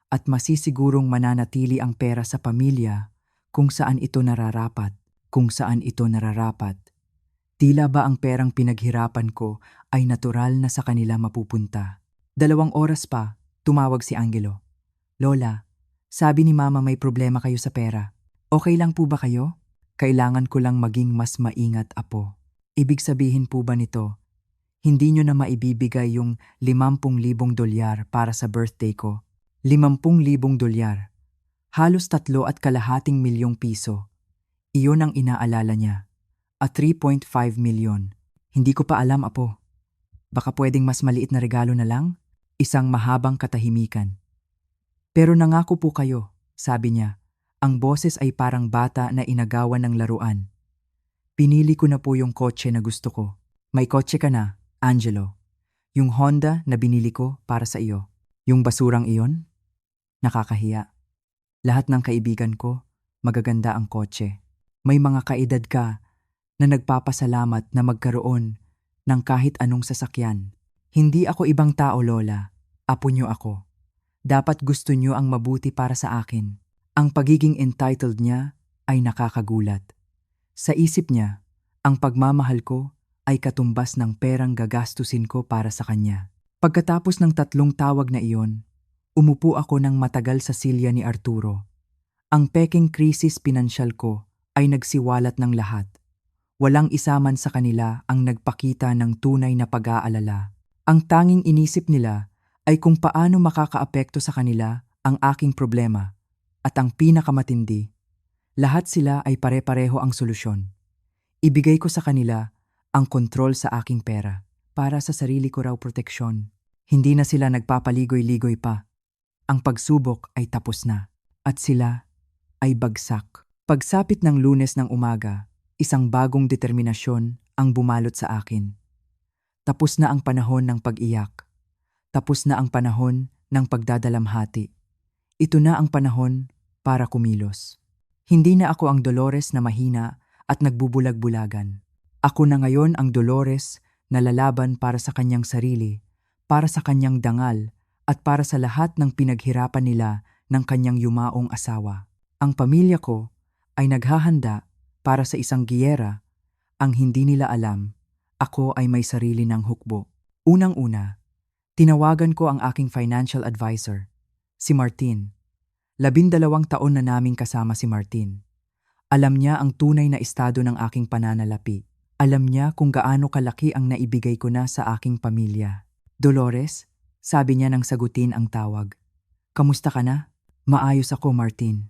at masisigurong mananatili ang pera sa pamilya kung saan ito nararapat. Tila ba ang perang pinaghirapan ko ay natural na sa kanila mapupunta. 2 oras pa, tumawag si Angelo. Lola, sabi ni Mama may problema kayo sa pera. Okay lang po ba kayo? Kailangan ko lang maging mas maingat, apo. Ibig sabihin po ba nito, hindi nyo na maibibigay yung 50,000 dolyar para sa birthday ko? 50,000 dolyar. Halos 3.25 milyong piso. Iyon ang inaalala niya. At 3.5 milyon. Hindi ko pa alam, apo. Baka pwedeng mas maliit na regalo na lang? Isang mahabang katahimikan. Pero nangako po kayo, sabi niya. Ang boses ay parang bata na inagawan ng laruan. Pinili ko na po yung kotse na gusto ko. May kotse ka na, Angelo. Yung Honda na binili ko para sa iyo. Yung basurang iyon? Nakakahiya. Lahat ng kaibigan ko, magaganda ang kotse. May mga kaedad ka na nagpapasalamat na magkaroon ng kahit anong sasakyan. Hindi ako ibang tao, Lola. Apo niyo ako. Dapat gusto niyo ang mabuti para sa akin. Ang pagiging entitled niya ay nakakagulat. Sa isip niya, ang pagmamahal ko ay katumbas ng perang gagastusin ko para sa kanya. Pagkatapos ng 3 tawag na iyon, umupo ako ng matagal sa silya ni Arturo. Ang peking krisis pinansyal ko ay nagsiwalat ng lahat. Walang isa man sa kanila ang nagpakita ng tunay na pag-aalala. Ang tanging inisip nila ay kung paano makakaapekto sa kanila ang aking problema. At ang pinakamatindi, lahat sila ay pare-pareho ang solusyon. Ibigay ko sa kanila ang kontrol sa aking pera para sa sarili ko raw proteksyon. Hindi na sila nagpapaligoy-ligoy pa. Ang pagsubok ay tapos na at sila ay bagsak. Pagsapit ng Lunes ng umaga, isang bagong determinasyon ang bumalot sa akin. Tapos na ang panahon ng pag-iyak. Tapos na ang panahon ng pagdadalamhati. Ito na ang panahon para kumilos. Hindi na ako ang Dolores na mahina at nagbubulag-bulagan. Ako na ngayon ang Dolores na lalaban para sa kanyang sarili, para sa kanyang dangal, at para sa lahat ng pinaghirapan nila ng kanyang yumaong asawa. Ang pamilya ko ay naghahanda para sa isang giyera. Ang hindi nila alam, ako ay may sarili ng hukbo. Unang-una, tinawagan ko ang aking financial advisor, si Martin. 12 taon na naming kasama si Martin. Alam niya ang tunay na estado ng aking pananalapi. Alam niya kung gaano kalaki ang naibigay ko na sa aking pamilya. Dolores, sabi niya nang sagutin ang tawag. Kamusta ka na? Maayos ako, Martin.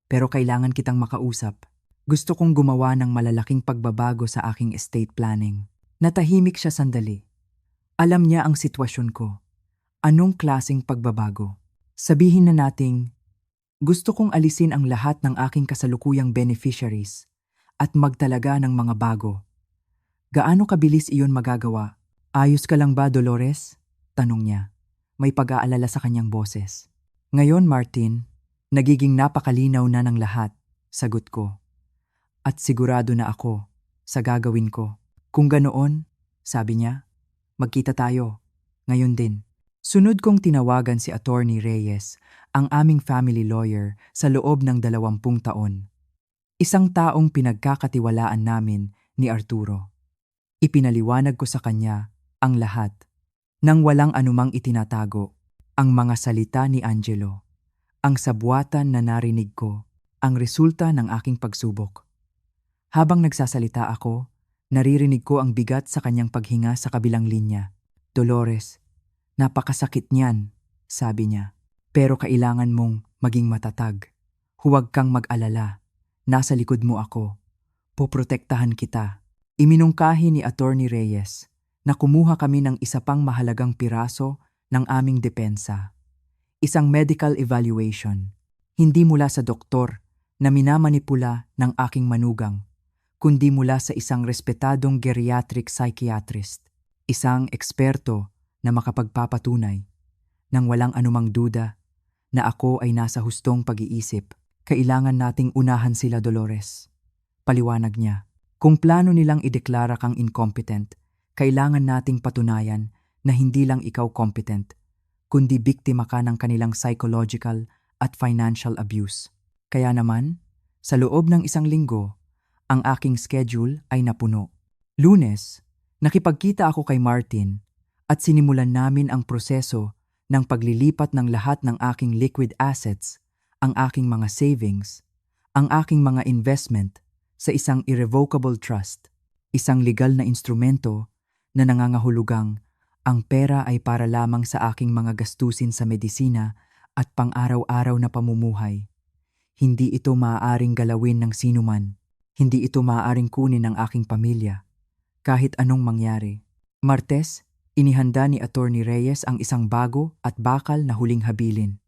Pero kailangan kitang makausap. Gusto kong gumawa ng malalaking pagbabago sa aking estate planning. Natahimik siya sandali. Alam niya ang sitwasyon ko. Anong klaseng pagbabago? Sabihin na nating, gusto kong alisin ang lahat ng aking kasalukuyang beneficiaries at magtalaga ng mga bago. Gaano kabilis iyon magagawa? Ayos ka lang ba, Dolores? Tanong niya. May pag-aalala sa kanyang boses. Ngayon, Martin, nagiging napakalinaw na ng lahat, sagot ko. At sigurado na ako sa gagawin ko. Kung ganoon, sabi niya, magkita tayo. Ngayon din. Sunod kong tinawagan si Attorney Reyes, ang aming family lawyer sa loob ng 20 taon. Isang taong pinagkakatiwalaan namin ni Arturo. Ipinaliwanag ko sa kanya ang lahat. Nang walang anumang itinatago, ang mga salita ni Angelo, ang sabwatan na narinig ko, ang resulta ng aking pagsubok. Habang nagsasalita ako, naririnig ko ang bigat sa kanyang paghinga sa kabilang linya. Dolores, napakasakit niyan, sabi niya. Pero kailangan mong maging matatag. Huwag kang mag-alala. Nasa likod mo ako. Poprotektahan kita. Iminungkahi ni Attorney Reyes na kumuha kami ng isa pang mahalagang piraso ng aming depensa. Isang medical evaluation, hindi mula sa doktor na minamanipula ng aking manugang, kundi mula sa isang respetadong geriatric psychiatrist, isang eksperto na makapagpapatunay nang walang anumang duda na ako ay nasa hustong pag-iisip. Kailangan nating unahan sila, Dolores. Paliwanag niya. Kung plano nilang ideklara kang incompetent, kailangan nating patunayan na hindi lang ikaw competent, kundi biktima ka ng kanilang psychological at financial abuse. Kaya naman, sa loob ng 1 linggo, ang aking schedule ay napuno. Lunes, nakipagkita ako kay Martin at sinimulan namin ang proseso ng paglilipat ng lahat ng aking liquid assets, ang aking mga savings, ang aking mga investment sa isang irrevocable trust, isang legal na instrumento na nangangahulugang ang pera ay para lamang sa aking mga gastusin sa medisina at pang-araw-araw na pamumuhay. Hindi ito maaaring galawin ng sinuman. Hindi ito maaaring kunin ng aking pamilya. Kahit anong mangyari. Martes, inihanda ni Attorney Reyes ang isang bago at bakal na huling habilin.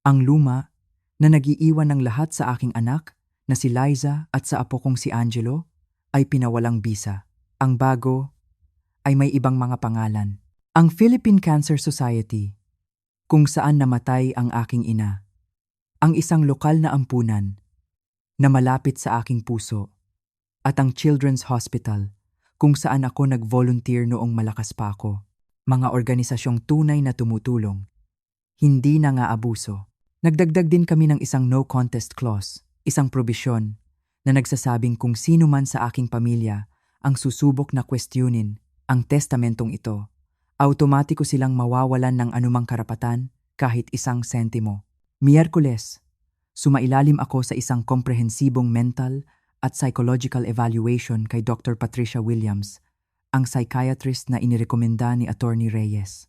Ang luma na nagiiwan ng lahat sa aking anak na si Liza at sa apo kong si Angelo ay pinawalang bisa. Ang bago ay may ibang mga pangalan. Ang Philippine Cancer Society, kung saan namatay ang aking ina. Ang isang lokal na ampunan na malapit sa aking puso. At ang Children's Hospital, kung saan ako nag-volunteer noong malakas pa ako. Mga organisasyong tunay na tumutulong. Hindi na nga abuso. Nagdagdag din kami ng isang no contest clause, isang probisyon na nagsasabing kung sino man sa aking pamilya ang susubok na questionin ang testamentong ito, automatiko silang mawawalan ng anumang karapatan kahit 1 sentimo. Miyerkules, sumailalim ako sa isang komprehensibong mental at psychological evaluation kay Dr. Patricia Williams, ang psychiatrist na inirekomenda ni Attorney Reyes.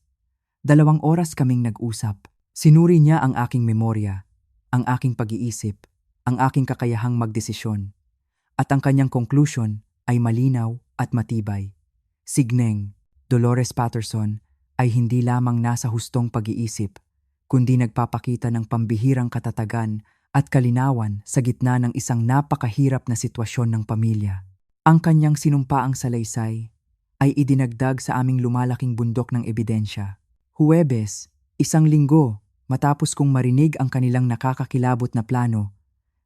2 oras kaming nag-usap. Sinuri niya ang aking memorya, ang aking pag-iisip, ang aking kakayahang magdesisyon. At ang kanyang conclusion ay malinaw at matibay. Signeng, Dolores Patterson ay hindi lamang nasa hustong pag-iisip, kundi nagpapakita ng pambihirang katatagan at kalinawan sa gitna ng isang napakahirap na sitwasyon ng pamilya. Ang kanyang sinumpaang salaysay ay idinagdag sa aming lumalaking bundok ng ebidensya. Huwebes, 1 linggo matapos kong marinig ang kanilang nakakakilabot na plano,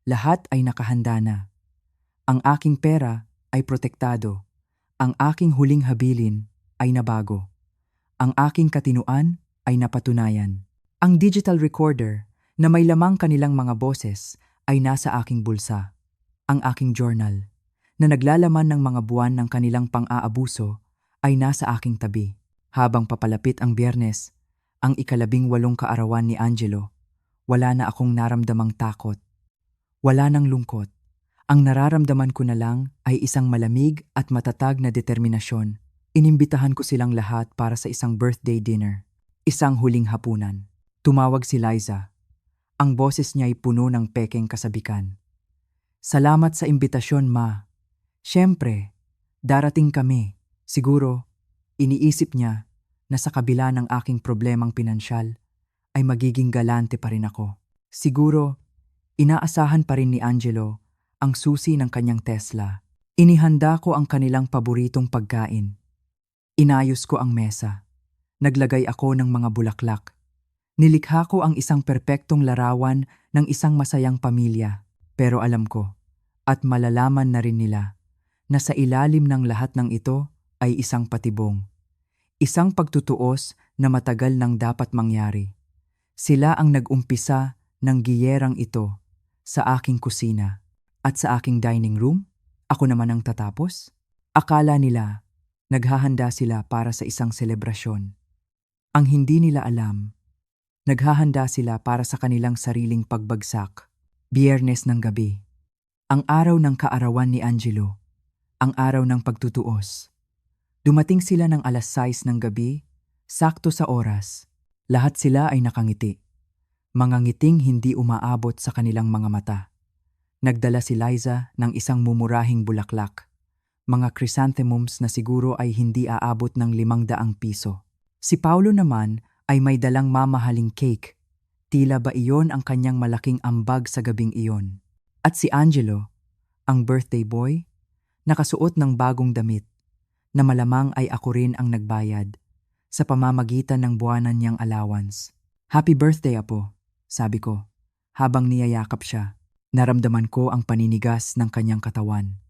lahat ay nakahanda na. Ang aking pera ay protektado. Ang aking huling habilin ay nabago. Ang aking katinuan ay napatunayan. Ang digital recorder na may lamang kanilang mga boses ay nasa aking bulsa. Ang aking journal na naglalaman ng mga buwan ng kanilang pang-aabuso ay nasa aking tabi. Habang papalapit ang Biyernes, ang 18 kaarawan ni Angelo, wala na akong naramdamang takot. Wala nang lungkot. Ang nararamdaman ko na lang ay isang malamig at matatag na determinasyon. Inimbitahan ko silang lahat para sa isang birthday dinner. Isang huling hapunan. Tumawag si Liza. Ang boses niya ay puno ng pekeng kasabikan. Salamat sa imbitasyon, Ma. Siyempre, darating kami. Siguro, iniisip niya na sa kabila ng aking problemang pinansyal, ay magiging galante pa rin ako. Siguro, inaasahan pa rin ni Angelo ang susi ng kanyang Tesla. Inihanda ko ang kanilang paboritong pagkain. Inayos ko ang mesa. Naglagay ako ng mga bulaklak. Nilikha ko ang isang perpektong larawan ng isang masayang pamilya. Pero alam ko, at malalaman na rin nila, na sa ilalim ng lahat ng ito ay isang patibong. Isang pagtutuos na matagal nang dapat mangyari. Sila ang nag-umpisa ng giyerang ito sa aking kusina at sa aking dining room. Ako naman ang tatapos. Akala nila, naghahanda sila para sa isang selebrasyon. Ang hindi nila alam, naghahanda sila para sa kanilang sariling pagbagsak. Biyernes ng gabi. Ang araw ng kaarawan ni Angelo. Ang araw ng pagtutuos. Dumating sila ng 6:00 ng gabi, sakto sa oras. Lahat sila ay nakangiti. Mga ngiting hindi umaabot sa kanilang mga mata. Nagdala si Liza ng isang mumurahing bulaklak. Mga chrysanthemums na siguro ay hindi aabot ng 500 piso. Si Paulo naman ay may dalang mamahaling cake. Tila ba iyon ang kanyang malaking ambag sa gabing iyon? At si Angelo, ang birthday boy, nakasuot ng bagong damit, na malamang ay ako rin ang nagbayad sa pamamagitan ng buwanan niyang allowance. Happy birthday, Apo, sabi ko, habang niyayakap siya. Naramdaman ko ang paninigas ng kanyang katawan.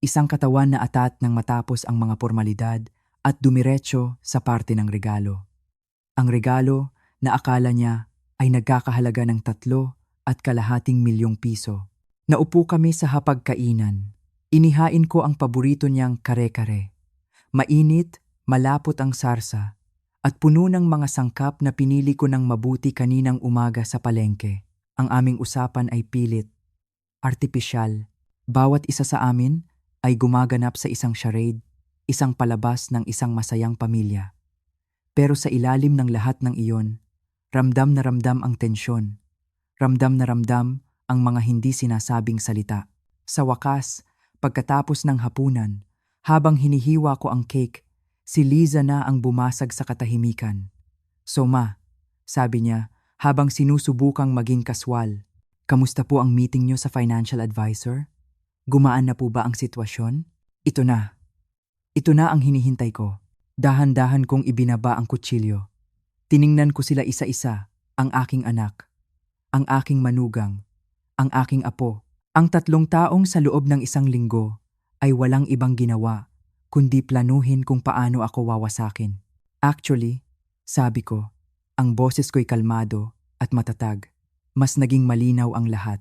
Isang katawan na atat nang matapos ang mga formalidad at dumiretso sa parte ng regalo. Ang regalo na akala niya ay nagkakahalaga ng 3.5 milyong piso. Naupo kami sa hapagkainan. Inihain ko ang paborito niyang kare-kare. Mainit, malapot ang sarsa, at puno ng mga sangkap na pinili ko ng mabuti kaninang umaga sa palengke. Ang aming usapan ay pilit, artipisyal. Bawat isa sa amin ay gumaganap sa isang charade, isang palabas ng isang masayang pamilya. Pero sa ilalim ng lahat ng iyon, ramdam na ramdam ang tensyon. Ramdam na ramdam ang mga hindi sinasabing salita. Sa wakas, pagkatapos ng hapunan, habang hinihiwa ko ang cake, si Liza na ang bumasag sa katahimikan. "So ma," sabi niya habang sinusubukang maging kaswal, "kamusta po ang meeting niyo sa financial advisor? Gumaan na po ba ang sitwasyon?" Ito na. Ito na ang hinihintay ko. Dahan-dahan kong ibinaba ang kutsilyo. Tiningnan ko sila isa-isa, ang aking anak, ang aking manugang, ang aking apo. Ang 3 taong sa loob ng 1 linggo ay walang ibang ginawa kundi planuhin kung paano ako wawasakin. Actually, sabi ko, ang boses ko'y kalmado at matatag. Mas naging malinaw ang lahat.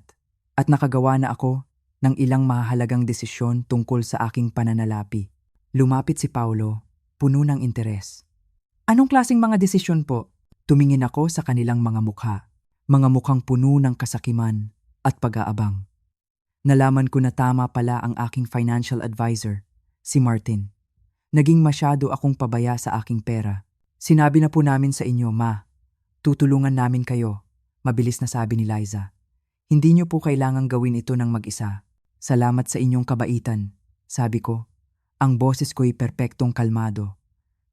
At nakagawa na ako ng ilang mahalagang desisyon tungkol sa aking pananalapi. Lumapit si Paulo, puno ng interes. "Anong klaseng mga desisyon po?" Tumingin ako sa kanilang mga mukha. Mga mukhang puno ng kasakiman at pag-aabang. Nalaman ko na tama pala ang aking financial advisor, si Martin. Naging masyado akong pabaya sa aking pera. "Sinabi na po namin sa inyo, ma. Tutulungan namin kayo," mabilis na sabi ni Liza. "Hindi niyo po kailangang gawin ito ng mag-isa. Salamat sa inyong kabaitan," sabi ko. Ang boses ko'y perpektong kalmado.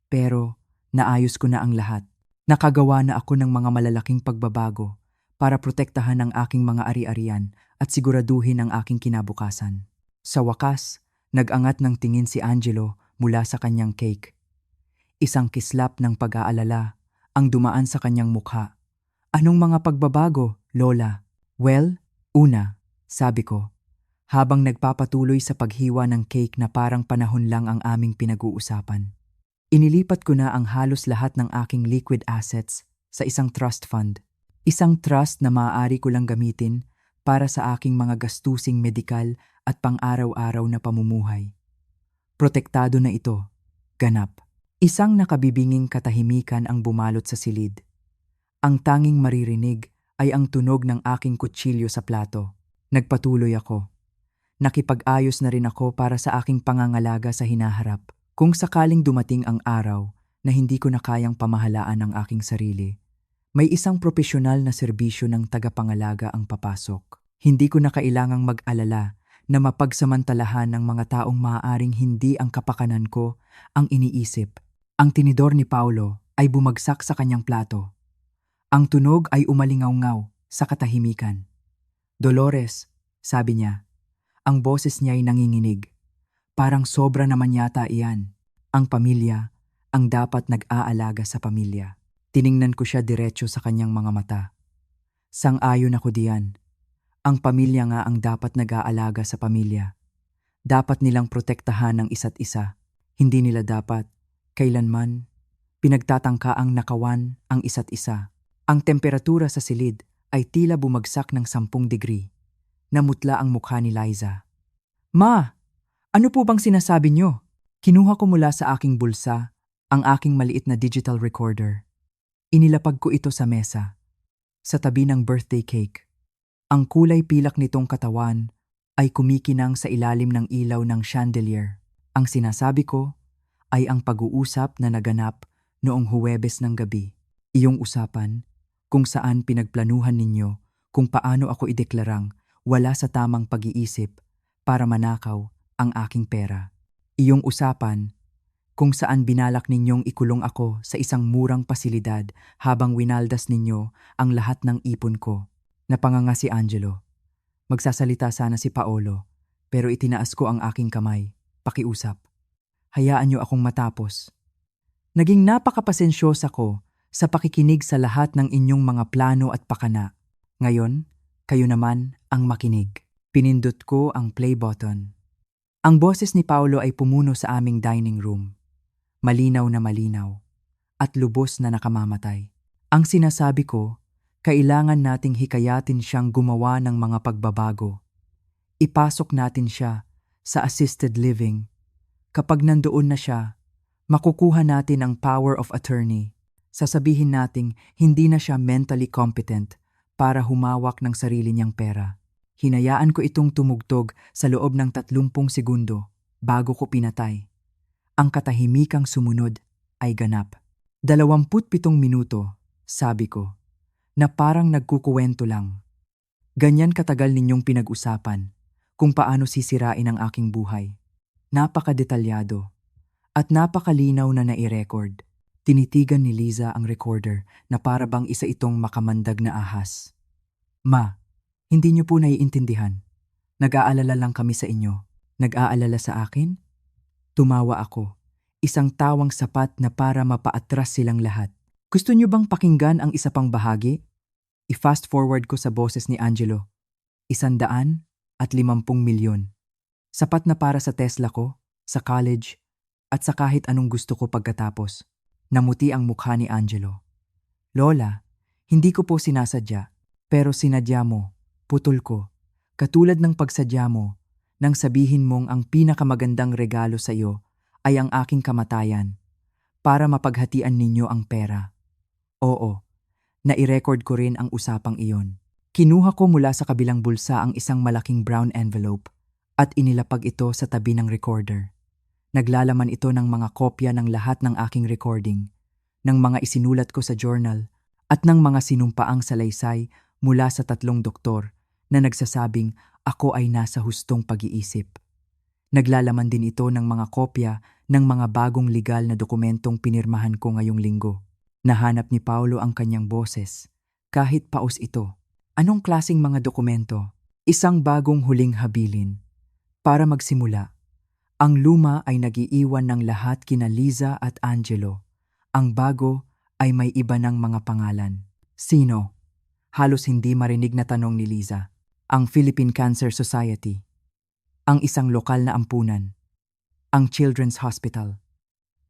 Pero naayos ko na ang lahat. Nakagawa na ako ng mga malalaking pagbabago para protektahan ang aking mga ari-arian at siguraduhin ang aking kinabukasan. Sa wakas, nag-angat ng tingin si Angelo mula sa kanyang cake. Isang kislap ng pag-aalala ang dumaan sa kanyang mukha. "Anong mga pagbabago, Lola?" "Well, una," sabi ko, habang nagpapatuloy sa paghiwa ng cake na parang panahon lang ang aming pinag-uusapan. Inilipat ko na ang halos lahat ng aking liquid assets sa isang trust fund. Isang trust na maaari ko lang gamitin para sa aking mga gastusing medikal at pang-araw-araw na pamumuhay. Protektado na ito, ganap. Isang nakabibinging katahimikan ang bumalot sa silid. Ang tanging maririnig ay ang tunog ng aking kutsilyo sa plato. Nagpatuloy ako. Nakipag-ayos na rin ako para sa aking pangangalaga sa hinaharap. Kung sakaling dumating ang araw na hindi ko na kayang pamahalaan ang aking sarili, may isang propesyonal na serbisyo ng tagapangalaga ang papasok. Hindi ko na kailangang mag-alala na mapagsamantalahan ng mga taong maaaring hindi ang kapakanan ko ang iniisip. Ang tinidor ni Paulo ay bumagsak sa kanyang plato. Ang tunog ay umalingaw-ngaw sa katahimikan. "Dolores," sabi niya. Ang boses niya ay nanginginig. Parang sobra naman yata iyan. Ang pamilya, ang dapat nag-aalaga sa pamilya. Tiningnan ko siya diretso sa kanyang mga mata. Sang-ayon ako diyan. Ang pamilya nga ang dapat nag-aalaga sa pamilya. Dapat nilang protektahan ang isa't isa. Hindi nila dapat, kailanman, pinagtatangkaang nakawan ang isa't isa. Ang temperatura sa silid ay tila bumagsak ng 10 degree. Namutla ang mukha ni Liza. "Ma! Ano po bang sinasabi niyo?" Kinuha ko mula sa aking bulsa ang aking maliit na digital recorder. Inilapag ko ito sa mesa, sa tabi ng birthday cake. Ang kulay pilak nitong katawan ay kumikinang sa ilalim ng ilaw ng chandelier. Ang sinasabi ko ay ang pag-uusap na naganap noong Huwebes ng gabi. Iyong usapan kung saan pinagplanuhan ninyo kung paano ako ideklarang wala sa tamang pag-iisip para manakaw ang aking pera. Iyong usapan kung saan binalak ninyong ikulong ako sa isang murang pasilidad habang winaldas ninyo ang lahat ng ipon ko. Napanganga si Angelo. Magsasalita sana si Paolo, pero itinaas ko ang aking kamay. Pakiusap. Hayaan niyo akong matapos. Naging napakapasensyosa ko sa pakikinig sa lahat ng inyong mga plano at pakana. Ngayon, kayo naman ang makinig. Pinindot ko ang play button. Ang boses ni Paolo ay pumuno sa aming dining room. Malinaw na malinaw at lubos na nakamamatay. Ang sinasabi ko, kailangan nating hikayatin siyang gumawa ng mga pagbabago. Ipasok natin siya sa assisted living. Kapag nandoon na siya, makukuha natin ang power of attorney. Sasabihin nating hindi na siya mentally competent para humawak ng sarili niyang pera. Hinayaan ko itong tumugtog sa loob ng 30 segundo bago ko pinatay. Ang katahimikang sumunod ay ganap. 27 minuto, sabi ko, na parang nagkukuwento lang. Ganyan katagal ninyong pinag-usapan kung paano sisirain ang aking buhay. Napakadetalyado at napakalinaw na nai-record. Tinitigan ni Liza ang recorder na para bang isa itong makamandag na ahas. Ma, hindi niyo po naiintindihan. Nag-aalala lang kami sa inyo. Nag-aalala sa akin? Tumawa ako. Isang tawang sapat na para mapaatras silang lahat. Gusto niyo bang pakinggan ang isa pang bahagi? I-fast forward ko sa boses ni Angelo. 150 milyon. Sapat na para sa Tesla ko, sa college, at sa kahit anong gusto ko pagkatapos. Namuti ang mukha ni Angelo. Lola, hindi ko po sinasadya, pero sinadya mo, putol ko. Katulad ng pagsadya mo, nang sabihin mong ang pinakamagandang regalo sa iyo ay ang aking kamatayan para mapaghatian ninyo ang pera. Oo, nai-record ko rin ang usapang iyon. Kinuha ko mula sa kabilang bulsa ang isang malaking brown envelope at inilapag ito sa tabi ng recorder. Naglalaman ito ng mga kopya ng lahat ng aking recording, ng mga isinulat ko sa journal at ng mga sinumpaang salaysay mula sa 3 doktor na nagsasabing ako ay nasa hustong pag-iisip. Naglalaman din ito ng mga kopya ng mga bagong legal na dokumentong pinirmahan ko ngayong linggo. Nahanap ni Paolo ang kanyang boses. Kahit paus ito. Anong klaseng mga dokumento? Isang bagong huling habilin. Para magsimula, ang luma ay nag-iiwan ng lahat kina Liza at Angelo. Ang bago ay may iba ng mga pangalan. Sino? Halos hindi marinig na tanong ni Liza. Ang Philippine Cancer Society. Ang isang lokal na ampunan. Ang Children's Hospital.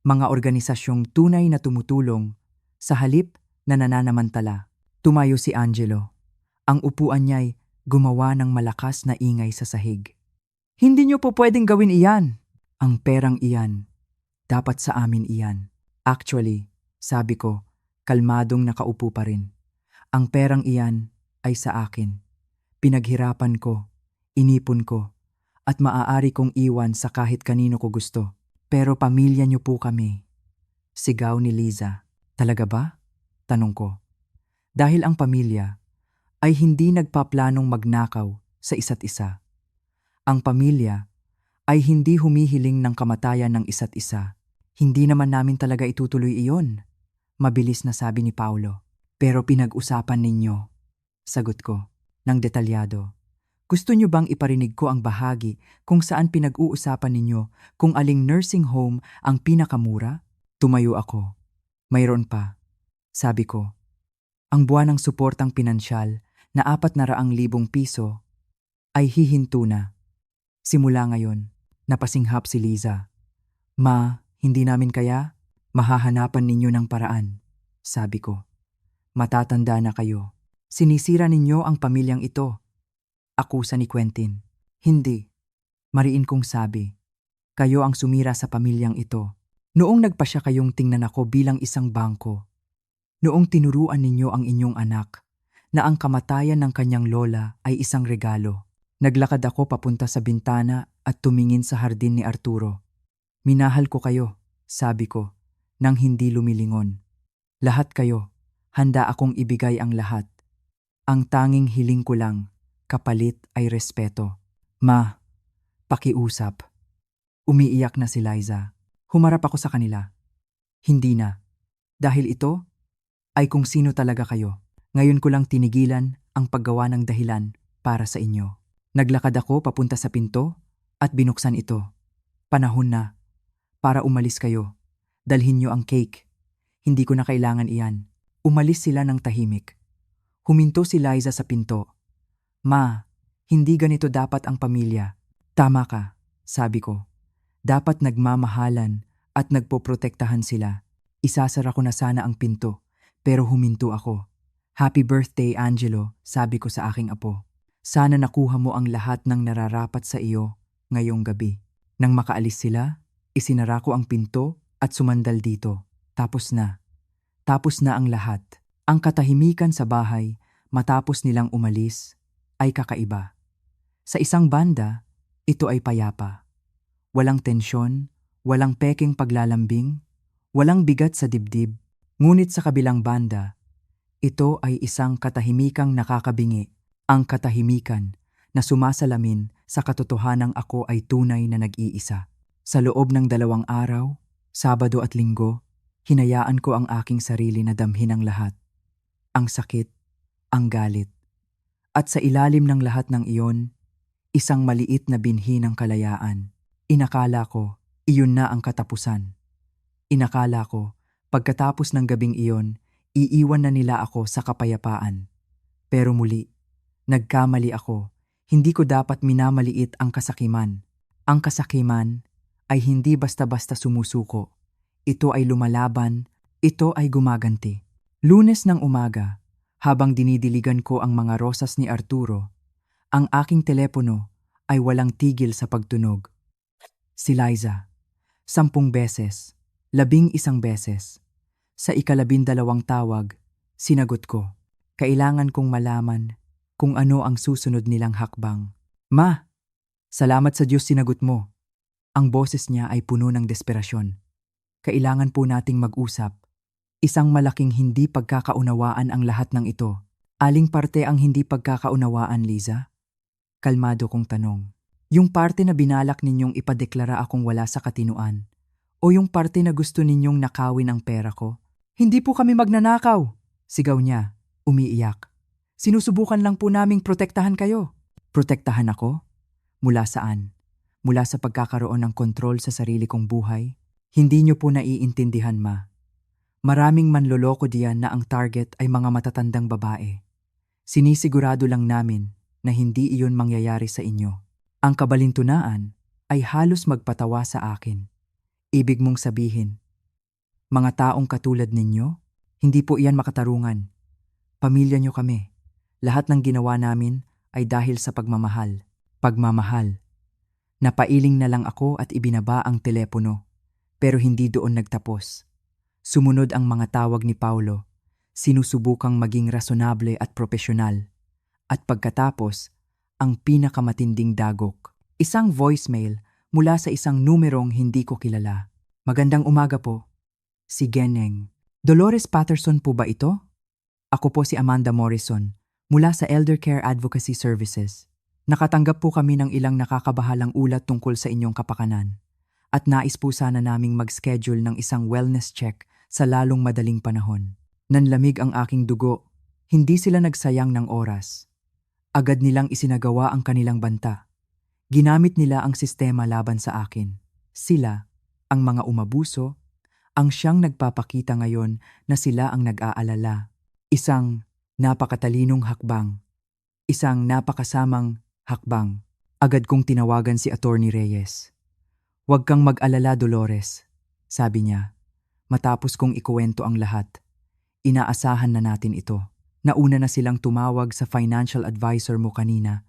Mga organisasyong tunay na tumutulong sa halip na nananamantala. Tumayo si Angelo. Ang upuan niya'y gumawa ng malakas na ingay sa sahig. Hindi niyo po pwedeng gawin iyan. Ang perang iyan, dapat sa amin iyan. Actually, sabi ko, kalmadong nakaupo pa rin. Ang perang iyan ay sa akin. Pinaghirapan ko, inipon ko, at maaari kong iwan sa kahit kanino ko gusto. Pero pamilya niyo po kami. Sigaw ni Liza. Talaga ba? Tanong ko. Dahil ang pamilya ay hindi nagpaplanong magnakaw sa isa't isa. Ang pamilya ay hindi humihiling ng kamatayan ng isa't isa. Hindi naman namin talaga itutuloy iyon. Mabilis na sabi ni Paolo. Pero pinag-usapan ninyo. Sagot ko, ng detalyado. Gusto niyo bang iparinig ko ang bahagi kung saan pinag-uusapan ninyo kung aling nursing home ang pinakamura? Tumayo ako. Mayroon pa. Sabi ko, ang buwan ng suportang pinansyal na 400,000 piso ay hihinto na. Simula ngayon, napasinghap si Liza. Ma, hindi namin kaya? Mahahanapan ninyo ng paraan. Sabi ko, matatanda na kayo. Sinisira ninyo ang pamilyang ito. Akusa ni Quentin. Hindi. Mariin kong sabi. Kayo ang sumira sa pamilyang ito. Noong nagpasya kayong tingnan ako bilang isang bangko. Noong tinuruan ninyo ang inyong anak na ang kamatayan ng kanyang lola ay isang regalo. Naglakad ako papunta sa bintana at tumingin sa hardin ni Arturo. Minahal ko kayo, sabi ko, nang hindi lumilingon. Lahat kayo, handa akong ibigay ang lahat. Ang tanging hiling ko lang, kapalit ay respeto. Ma, pakiusap. Umiiyak na si Liza. Humarap ako sa kanila. Hindi na. Dahil ito ay kung sino talaga kayo. Ngayon ko lang tinigilan ang paggawa ng dahilan para sa inyo. Naglakad ako papunta sa pinto at binuksan ito. Panahon na para umalis kayo. Dalhin niyo ang cake. Hindi ko na kailangan iyan. Umalis sila ng tahimik. Huminto si Liza sa pinto. Ma, hindi ganito dapat ang pamilya. Tama ka, sabi ko. Dapat nagmamahalan at nagpoprotektahan sila. Isasara ko na sana ang pinto, pero huminto ako. Happy birthday, Angelo, sabi ko sa aking apo. Sana nakuha mo ang lahat ng nararapat sa iyo ngayong gabi. Nang makaalis sila, isinara ko ang pinto at sumandal dito. Tapos na. Tapos na ang lahat. Ang katahimikan sa bahay, matapos nilang umalis, ay kakaiba. Sa isang banda, ito ay payapa. Walang tensyon, walang peking paglalambing, walang bigat sa dibdib. Ngunit sa kabilang banda, ito ay isang katahimikang nakakabingi. Ang katahimikan na sumasalamin sa katotohanang ako ay tunay na nag-iisa. Sa loob ng 2 araw, Sabado at Linggo, hinayaan ko ang aking sarili na damhin ang lahat. Ang sakit, ang galit. At sa ilalim ng lahat ng iyon, isang maliit na binhi ng kalayaan. Inakala ko, iyon na ang katapusan. Inakala ko, pagkatapos ng gabing iyon, iiwan na nila ako sa kapayapaan. Pero muli, nagkamali ako. Hindi ko dapat minamaliit ang kasakiman. Ang kasakiman ay hindi basta-basta sumusuko. Ito ay lumalaban, ito ay gumaganti. Lunes ng umaga, habang dinidiligan ko ang mga rosas ni Arturo, ang aking telepono ay walang tigil sa pagtunog. Si Liza, 10 beses, 11 beses. Sa 12 tawag, sinagot ko. Kailangan kong malaman kung ano ang susunod nilang hakbang. Ma, salamat sa Diyos sinagot mo. Ang boses niya ay puno ng desperasyon. Kailangan po nating mag-usap. Isang malaking hindi pagkakaunawaan ang lahat ng ito. Aling parte ang hindi pagkakaunawaan, Liza? Kalmado kong tanong. Yung parte na binalak ninyong ipadeklara akong wala sa katinuan? O yung parte na gusto ninyong nakawin ang pera ko? Hindi po kami magnanakaw! Sigaw niya, umiiyak. Sinusubukan lang po naming protektahan kayo. Protektahan ako? Mula saan? Mula sa pagkakaroon ng kontrol sa sarili kong buhay? Hindi niyo po naiintindihan, Ma. Maraming manloloko diyan na ang target ay mga matatandang babae. Sinisigurado lang namin na hindi iyon mangyayari sa inyo. Ang kabalintunaan ay halos magpatawa sa akin. Ibig mong sabihin, mga taong katulad ninyo, hindi po iyan makatarungan. Pamilya niyo kami. Lahat ng ginawa namin ay dahil sa pagmamahal. Pagmamahal. Napailing na lang ako at ibinaba ang telepono. Pero hindi doon nagtapos. Sumunod ang mga tawag ni Paulo, sinusubukang maging rasonable at propesyonal. At pagkatapos, ang pinakamatinding dagok. Isang voicemail mula sa isang numerong hindi ko kilala. Magandang umaga po. Si Geneng. Dolores Patterson po ba ito? Ako po si Amanda Morrison, mula sa Elder Care Advocacy Services. Nakatanggap po kami ng ilang nakakabahalang ulat tungkol sa inyong kapakanan. At nais po sana naming mag-schedule ng isang wellness check sa lalong madaling panahon. Nanlamig ang aking dugo. Hindi sila nagsayang ng oras. Agad nilang isinagawa ang kanilang banta. Ginamit nila ang sistema laban sa akin. Sila, ang mga umabuso, ang siyang nagpapakita ngayon na sila ang nag-aalala. Isang napakatalinong hakbang. Isang napakasamang hakbang. Agad kong tinawagan si Attorney Reyes. Huwag kang mag-alala, Dolores, sabi niya. Matapos kong ikuwento ang lahat, inaasahan na natin ito. Nauna na silang tumawag sa financial advisor mo kanina.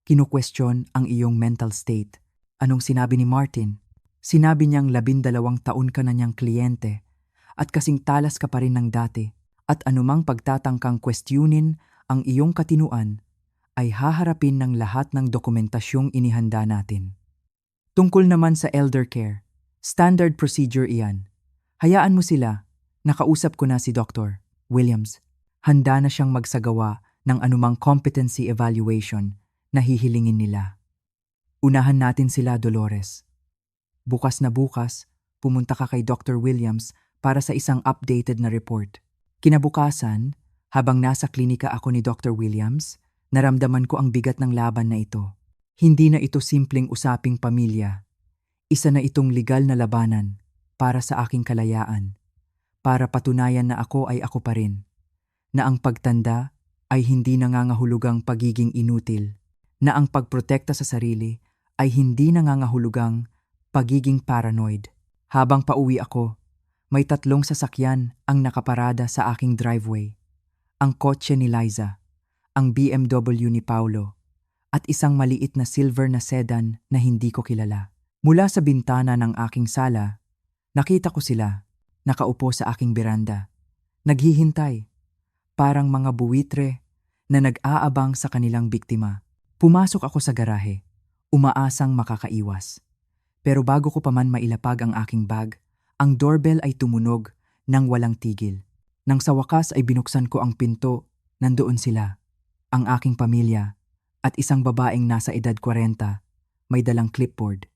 Kinu-question ang iyong mental state. Anong sinabi ni Martin? Sinabi niyang 12 taon ka na niyang kliyente at kasing talas ka pa rin ng dati at anumang pagtatangkang questionin ang iyong katinuan ay haharapin ng lahat ng dokumentasyong inihanda natin. Tungkol naman sa elder care, standard procedure iyan. Hayaan mo sila, nakausap ko na si Dr. Williams. Handa na siyang magsagawa ng anumang competency evaluation na hihilingin nila. Unahan natin sila, Dolores. Bukas na bukas, pumunta ka kay Dr. Williams para sa isang updated na report. Kinabukasan, habang nasa klinika ako ni Dr. Williams, naramdaman ko ang bigat ng laban na ito. Hindi na ito simpleng usaping pamilya. Isa na itong legal na labanan para sa aking kalayaan. Para patunayan na ako ay ako pa rin. Na ang pagtanda ay hindi nangangahulugang pagiging inutil. Na ang pagprotekta sa sarili ay hindi nangangahulugang pagiging paranoid. Habang pauwi ako, may 3 sasakyan ang nakaparada sa aking driveway. Ang kotse ni Liza, ang BMW ni Paulo, at isang maliit na silver na sedan na hindi ko kilala. Mula sa bintana ng aking sala, nakita ko sila, nakaupo sa aking beranda. Naghihintay, parang mga buwitre na nag-aabang sa kanilang biktima. Pumasok ako sa garahe, umaasang makakaiwas. Pero bago ko pa man mailapag ang aking bag, ang doorbell ay tumunog nang walang tigil. Nang sa wakas ay binuksan ko ang pinto, nandoon sila, ang aking pamilya, at isang babaeng nasa edad 40, may dalang clipboard.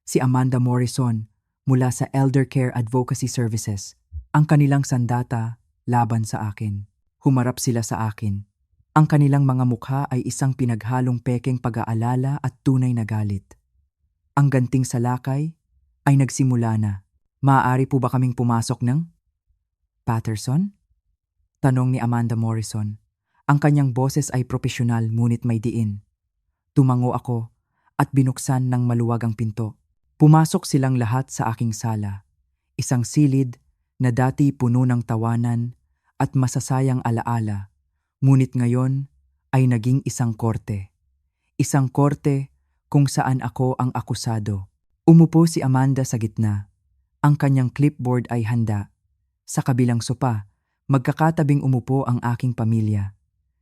Si Amanda Morrison mula sa Elder Care Advocacy Services. Ang kanilang sandata laban sa akin. Humarap sila sa akin. Ang kanilang mga mukha ay isang pinaghalong pekeng pag-aalala at tunay na galit. Ang ganting salakay ay nagsimula na. Maaari po ba kaming pumasok ng Patterson? Tanong ni Amanda Morrison. Ang kanyang boses ay propesyonal ngunit may diin. Tumango ako at binuksan ng maluwag ang pinto. Pumasok silang lahat sa aking sala. Isang silid na dati puno ng tawanan at masasayang alaala. Ngunit ngayon ay naging isang korte. Isang korte kung saan ako ang akusado. Umupo si Amanda sa gitna. Ang kanyang clipboard ay handa. Sa kabilang sopa, magkakatabing umupo ang aking pamilya.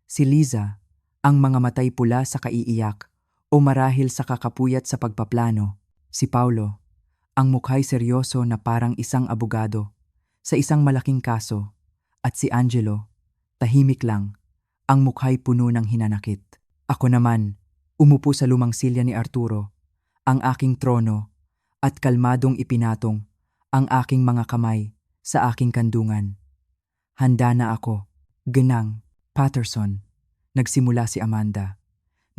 Si Liza, ang mga matay pula sa kaiiyak o marahil sa kakapuyat sa pagpaplano. Si Paulo, ang mukha'y seryoso na parang isang abogado sa isang malaking kaso. At si Angelo, tahimik lang, ang mukha'y puno ng hinanakit. Ako naman, umupo sa lumang silya ni Arturo, ang aking trono, at kalmadong ipinatong ang aking mga kamay sa aking kandungan. Handa na ako. Genang, Patterson. Nagsimula si Amanda.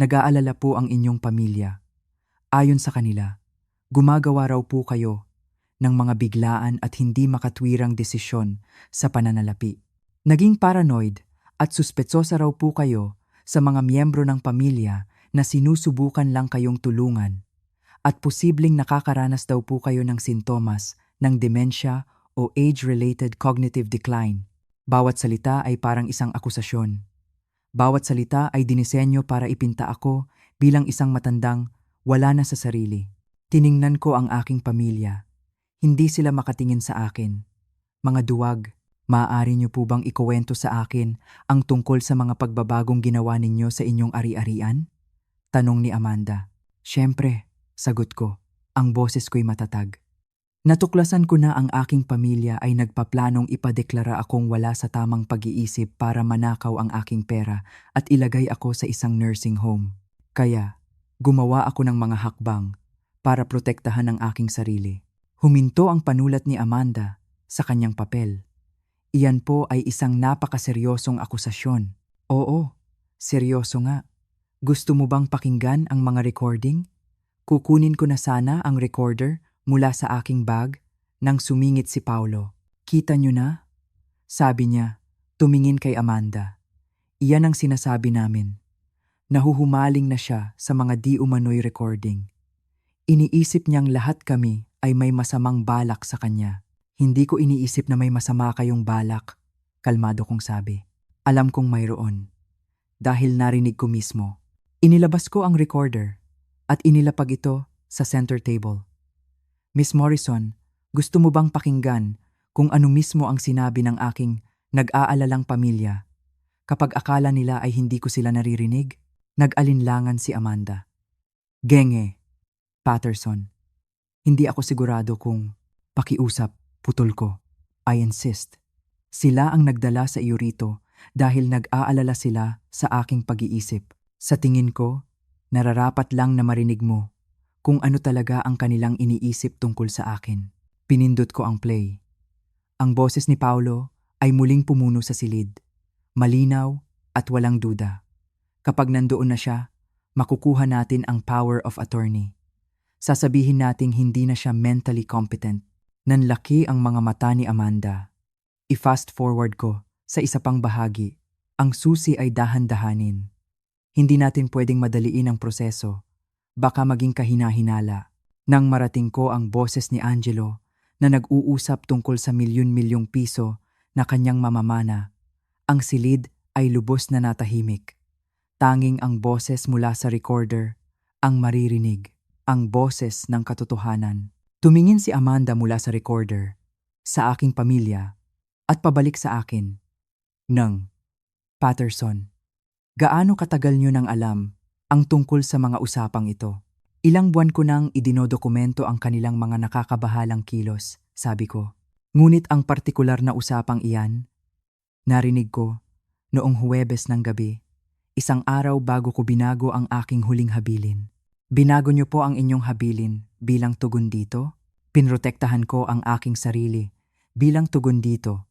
Nag-aalala po ang inyong pamilya. Ayon sa kanila, gumagawa raw po kayo ng mga biglaan at hindi makatwirang desisyon sa pananalapi. Naging paranoid at suspetsosa raw po kayo sa mga miyembro ng pamilya na sinusubukan lang kayong tulungan. At posibleng nakakaranas daw po kayo ng sintomas ng dementia o age-related cognitive decline. Bawat salita ay parang isang akusasyon. Bawat salita ay dinisenyo para ipinta ako bilang isang matandang wala na sa sarili. Tiningnan ko ang aking pamilya. Hindi sila makatingin sa akin. Mga duwag, maaari niyo po bang ikuwento sa akin ang tungkol sa mga pagbabagong ginawa ninyo sa inyong ari-arian? Tanong ni Amanda. Siyempre, sagot ko. Ang boses ko'y matatag. Natuklasan ko na ang aking pamilya ay nagpaplanong ipadeklara akong wala sa tamang pag-iisip para manakaw ang aking pera at ilagay ako sa isang nursing home. Kaya, gumawa ako ng mga hakbang para protektahan ang aking sarili. Huminto ang panulat ni Amanda sa kanyang papel. Iyan po ay isang napakaseryosong akusasyon. Oo, seryoso nga. Gusto mo bang pakinggan ang mga recording? Kukunin ko na sana ang recorder mula sa aking bag nang sumingit si Paulo. Kita niyo na? Sabi niya, tumingin kay Amanda. Iyan ang sinasabi namin. Nahuhumaling na siya sa mga di umano'y recording. Iniisip niyang lahat kami ay may masamang balak sa kanya. Hindi ko iniisip na may masama kayong balak, kalmado kong sabi. Alam kong mayroon. Dahil narinig ko mismo. Inilabas ko ang recorder at inilapag ito sa center table. Miss Morrison, gusto mo bang pakinggan kung ano mismo ang sinabi ng aking nag-aalalang pamilya kapag akala nila ay hindi ko sila naririnig? Nag-alinlangan si Amanda. Genge, Patterson. Hindi ako sigurado kung pakiusap, putol ko. I insist. Sila ang nagdala sa iyo rito dahil nag-aalala sila sa aking pag-iisip. Sa tingin ko, Nararapat lang na marinig mo kung ano talaga ang kanilang iniisip tungkol sa akin. Pinindot ko ang play. Ang boses ni Paulo ay muling pumuno sa silid. Malinaw at walang duda. Kapag nandoon na siya, makukuha natin ang power of attorney. Sasabihin nating hindi na siya mentally competent. Nanlaki ang mga mata ni Amanda. I-fast forward ko sa isa pang bahagi. Ang susi ay dahan-dahanin. Hindi natin pwedeng madaliin ang proseso. Baka maging kahina-hinala. Nang marating ko ang boses ni Angelo na nag-uusap tungkol sa milyon-milyong piso na kanyang mamamana, ang silid ay lubos na natahimik. Tanging ang boses mula sa recorder ang maririnig, ang boses ng katotohanan. Tumingin si Amanda mula sa recorder, sa aking pamilya, at pabalik sa akin. Nang, Patterson, gaano katagal niyo nang alam ang tungkol sa mga usapang ito? Ilang buwan ko nang idinodokumento ang kanilang mga nakakabahalang kilos, sabi ko. Ngunit ang partikular na usapang iyan, narinig ko noong Huwebes ng gabi, isang araw bago ko binago ang aking huling habilin. Binago niyo po ang inyong habilin bilang tugon dito? Pinrotektahan ko ang aking sarili bilang tugon dito.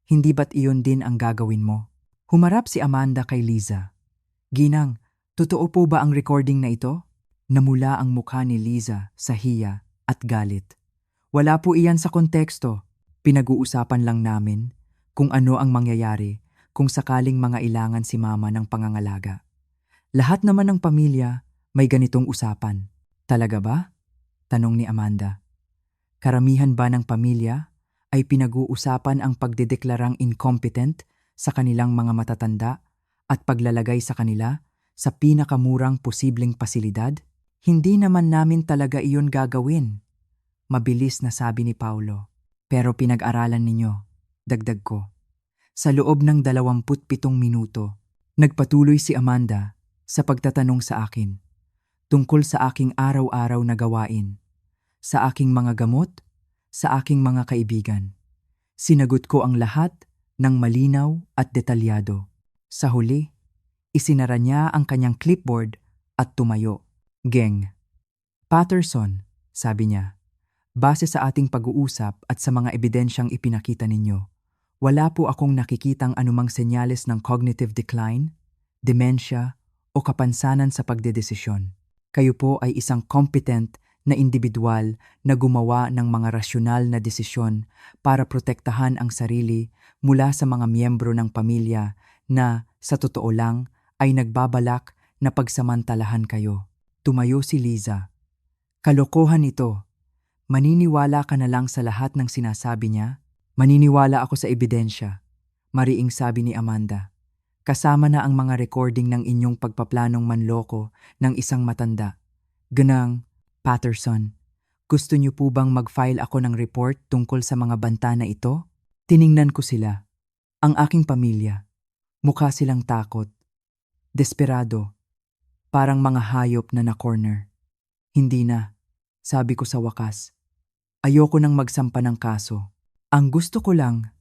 Hindi ba't iyon din ang gagawin mo? Humarap si Amanda kay Liza. Ginang, totoo po ba ang recording na ito? Namula ang mukha ni Liza sa hiya at galit. Wala po iyan sa konteksto. Pinag-uusapan lang namin kung ano ang mangyayari kung sakaling mangailangan si mama ng pangangalaga. Lahat naman ng pamilya may ganitong usapan. Talaga ba? Tanong ni Amanda. Karamihan ba ng pamilya ay pinag-uusapan ang pagdedeklarang incompetent sa kanilang mga matatanda at paglalagay sa kanila sa pinakamurang posibleng pasilidad? Hindi naman namin talaga iyon gagawin. Mabilis na sabi ni Paulo. Pero pinag-aralan ninyo, dagdag ko. Sa loob ng 27 minuto, nagpatuloy si Amanda sa pagtatanong sa akin tungkol sa aking araw-araw na gawain, sa aking mga gamot, sa aking mga kaibigan. Sinagot ko ang lahat ng malinaw at detalyado. Sa huli, isinara niya ang kanyang clipboard at tumayo. Geng, Patterson, sabi niya, base sa ating pag-uusap at sa mga ebidensyang ipinakita ninyo, wala po akong nakikitang anumang senyales ng cognitive decline, dementia o kapansanan sa pagdedesisyon. Kayo po ay isang competent na individual na gumawa ng mga rasyonal na desisyon para protektahan ang sarili mula sa mga miyembro ng pamilya na, sa totoo lang, ay nagbabalak na pagsamantalahan kayo. Tumayo si Liza. Kalokohan ito. Maniniwala ka na lang sa lahat ng sinasabi niya? Maniniwala ako sa ebidensya, mariing sabi ni Amanda. Kasama na ang mga recording ng inyong pagpaplanong manloko ng isang matanda. Ganang, Patterson, gusto niyo po bang mag-file ako ng report tungkol sa mga banta na ito? Tiningnan ko sila. Ang aking pamilya. Mukha silang takot. Desperado. Parang mga hayop na na-corner. Hindi na, sabi ko sa wakas. Ayoko nang magsampa ng kaso. Ang gusto ko lang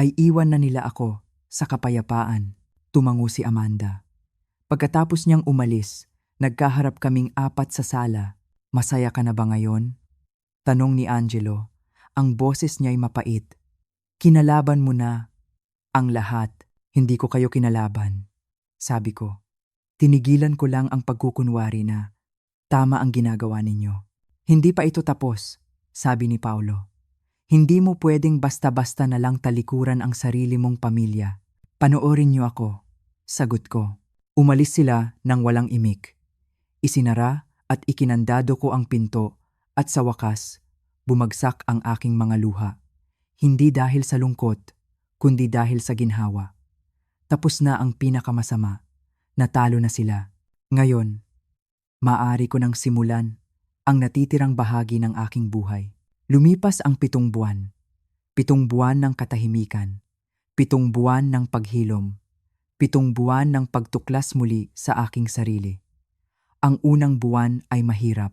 ay iwan na nila ako sa kapayapaan. Tumango si Amanda. Pagkatapos niyang umalis, nagkaharap kaming apat sa sala. Masaya ka na ba ngayon? Tanong ni Angelo. Ang boses niya'y mapait. Kinalaban mo na ang lahat. Hindi ko kayo kinalaban. Sabi ko. Tinigilan ko lang ang pagkukunwari na tama ang ginagawa ninyo. Hindi pa ito tapos, sabi ni Paulo. Hindi mo pwedeng basta-basta na lang talikuran ang sarili mong pamilya. Panoorin niyo ako, sagot ko. Umalis sila nang walang imik. Isinara at ikinandado ko ang pinto at sa wakas, bumagsak ang aking mga luha. Hindi dahil sa lungkot, kundi dahil sa ginhawa. Tapos na ang pinakamasama. Natalo na sila. Ngayon, maaari ko nang simulan ang natitirang bahagi ng aking buhay. Lumipas ang 7 buwan. 7 buwan ng katahimikan. 7 buwan ng paghilom. 7 buwan ng pagtuklas muli sa aking sarili. Ang unang buwan ay mahirap.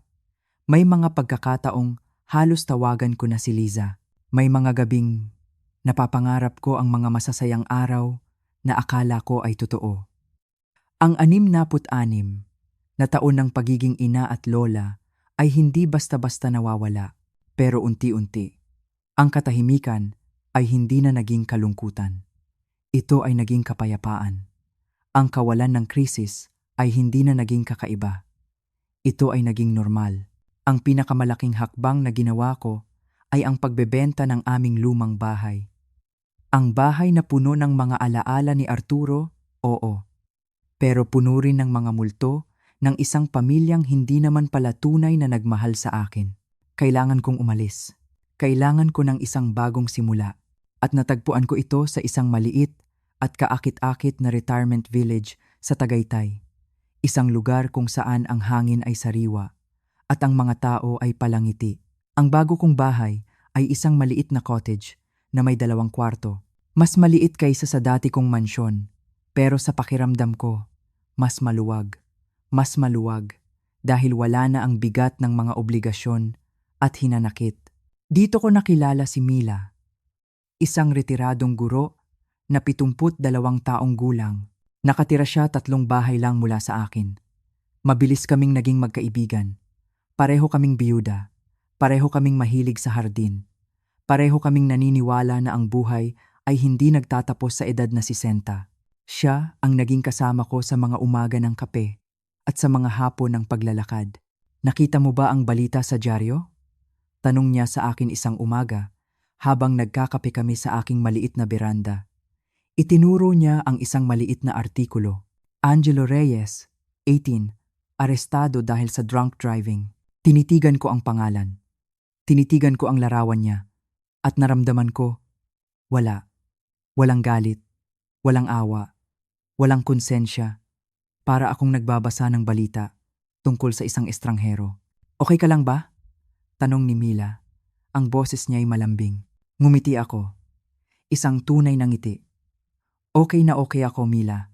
May mga pagkakataong halos tawagan ko na si Liza. May mga gabing napapangarap ko ang mga masasayang araw na akala ko ay totoo. Ang 66 na taon ng pagiging ina at lola ay hindi basta-basta nawawala. Pero unti-unti, ang katahimikan ay hindi na naging kalungkutan. Ito ay naging kapayapaan. Ang kawalan ng krisis ay hindi na naging kakaiba. Ito ay naging normal. Ang pinakamalaking hakbang na ginawa ko ay ang pagbebenta ng aming lumang bahay. Ang bahay na puno ng mga alaala ni Arturo, oo. Pero puno rin ng mga multo ng isang pamilyang hindi naman pala tunay na nagmahal sa akin. Kailangan kong umalis. Kailangan ko ng isang bagong simula. At natagpuan ko ito sa isang maliit at kaakit-akit na retirement village sa Tagaytay. Isang lugar kung saan ang hangin ay sariwa at ang mga tao ay palangiti. Ang bago kong bahay ay isang maliit na cottage na may 2 kwarto. Mas maliit kaysa sa dati kong mansyon, pero sa pakiramdam ko, mas maluwag. Mas maluwag dahil wala na ang bigat ng mga obligasyon at hinanakit. Dito ko nakilala si Mila, isang retiradong guro na 72 taong gulang. Nakatira siya 3 bahay lang mula sa akin. Mabilis kaming naging magkaibigan. Pareho kaming biyuda. Pareho kaming mahilig sa hardin. Pareho kaming naniniwala na ang buhay ay hindi nagtatapos sa edad na 60. Siya ang naging kasama ko sa mga umaga ng kape at sa mga hapon ng paglalakad. Nakita mo ba ang balita sa dyaryo? Tanong niya sa akin isang umaga habang nagkakape kami sa aking maliit na beranda. Itinuro niya ang isang maliit na artikulo. Angelo Reyes, 18, arestado dahil sa drunk driving. Tinitigan ko ang pangalan. Tinitigan ko ang larawan niya. At naramdaman ko, wala. Walang galit. Walang awa. Walang konsensya. Para akong nagbabasa ng balita tungkol sa isang estranghero. Okay ka lang ba? Tanong ni Mila. Ang boses niya ay malambing. Ngumiti ako. Isang tunay na ngiti. Okay na okay ako, Mila.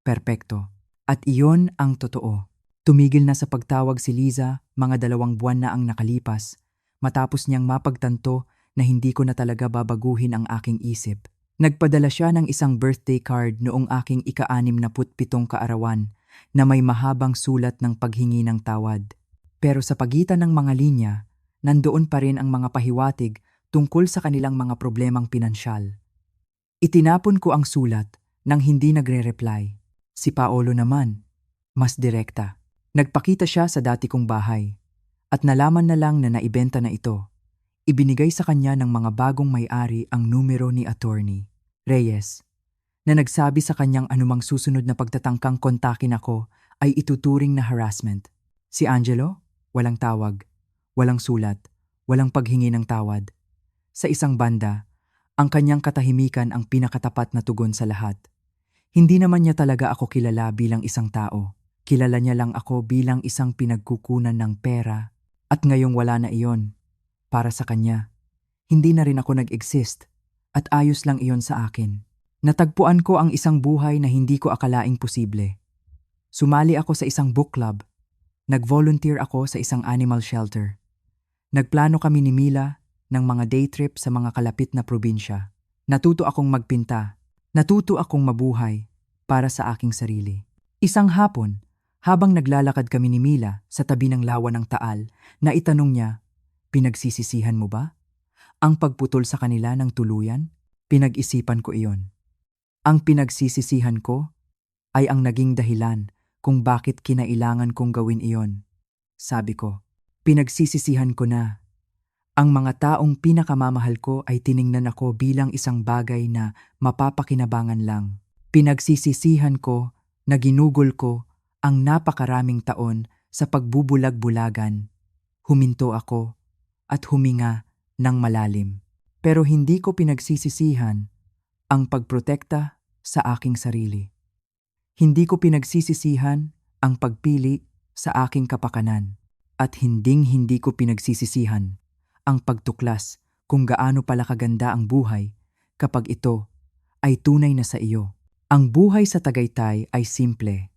Perpekto. At iyon ang totoo. Tumigil na sa pagtawag si Liza, mga 2 buwan na ang nakalipas, matapos niyang mapagtanto na hindi ko na talaga babaguhin ang aking isip. Nagpadala siya ng isang birthday card noong aking ika-67 kaarawan na may mahabang sulat ng paghingi ng tawad. Pero sa pagitan ng mga linya, nandoon pa rin ang mga pahiwatig tungkol sa kanilang mga problemang pinansyal. Itinapon ko ang sulat nang hindi nagre-reply. Si Paolo naman, mas direkta. Nagpakita siya sa dati kong bahay at nalaman na lang na naibenta na ito. Ibinigay sa kanya ng mga bagong may-ari ang numero ni Attorney Reyes na nagsabi sa kanyang anumang susunod na pagtatangkang kontakin ako ay ituturing na harassment. Si Angelo, walang tawag, walang sulat, walang paghingi ng tawad. Sa isang banda, ang kanyang katahimikan ang pinakatapat na tugon sa lahat. Hindi naman niya talaga ako kilala bilang isang tao. Kilala niya lang ako bilang isang pinagkukunan ng pera at ngayong wala na iyon. Para sa kanya, hindi na rin ako nag-exist at ayos lang iyon sa akin. Natagpuan ko ang isang buhay na hindi ko akalaing posible. Sumali ako sa isang book club. Nag-volunteer ako sa isang animal shelter. Nagplano kami ni Mila ng mga day trip sa mga kalapit na probinsya. Natuto akong magpinta. Natuto akong mabuhay para sa aking sarili. Isang hapon, habang naglalakad kami ni Mila sa tabi ng lawa ng Taal, na itanong niya, "Pinagsisisihan mo ba ang pagputol sa kanila ng tuluyan?" Pinag-isipan ko iyon. Ang pinagsisisihan ko ay ang naging dahilan kung bakit kinailangan kong gawin iyon. Sabi ko, pinagsisisihan ko na. Ang mga taong pinakamamahal ko ay tiningnan ako bilang isang bagay na mapapakinabangan lang. Pinagsisisihan ko na ginugol ko ang napakaraming taon sa pagbubulag-bulagan. Huminto ako at huminga ng malalim. Pero hindi ko pinagsisisihan ang pagprotekta sa aking sarili. Hindi ko pinagsisisihan ang pagpili sa aking kapakanan. At hindi ko pinagsisisihan ang pagtuklas kung gaano pala kaganda ang buhay kapag ito ay tunay na sa iyo. Ang buhay sa Tagaytay ay simple.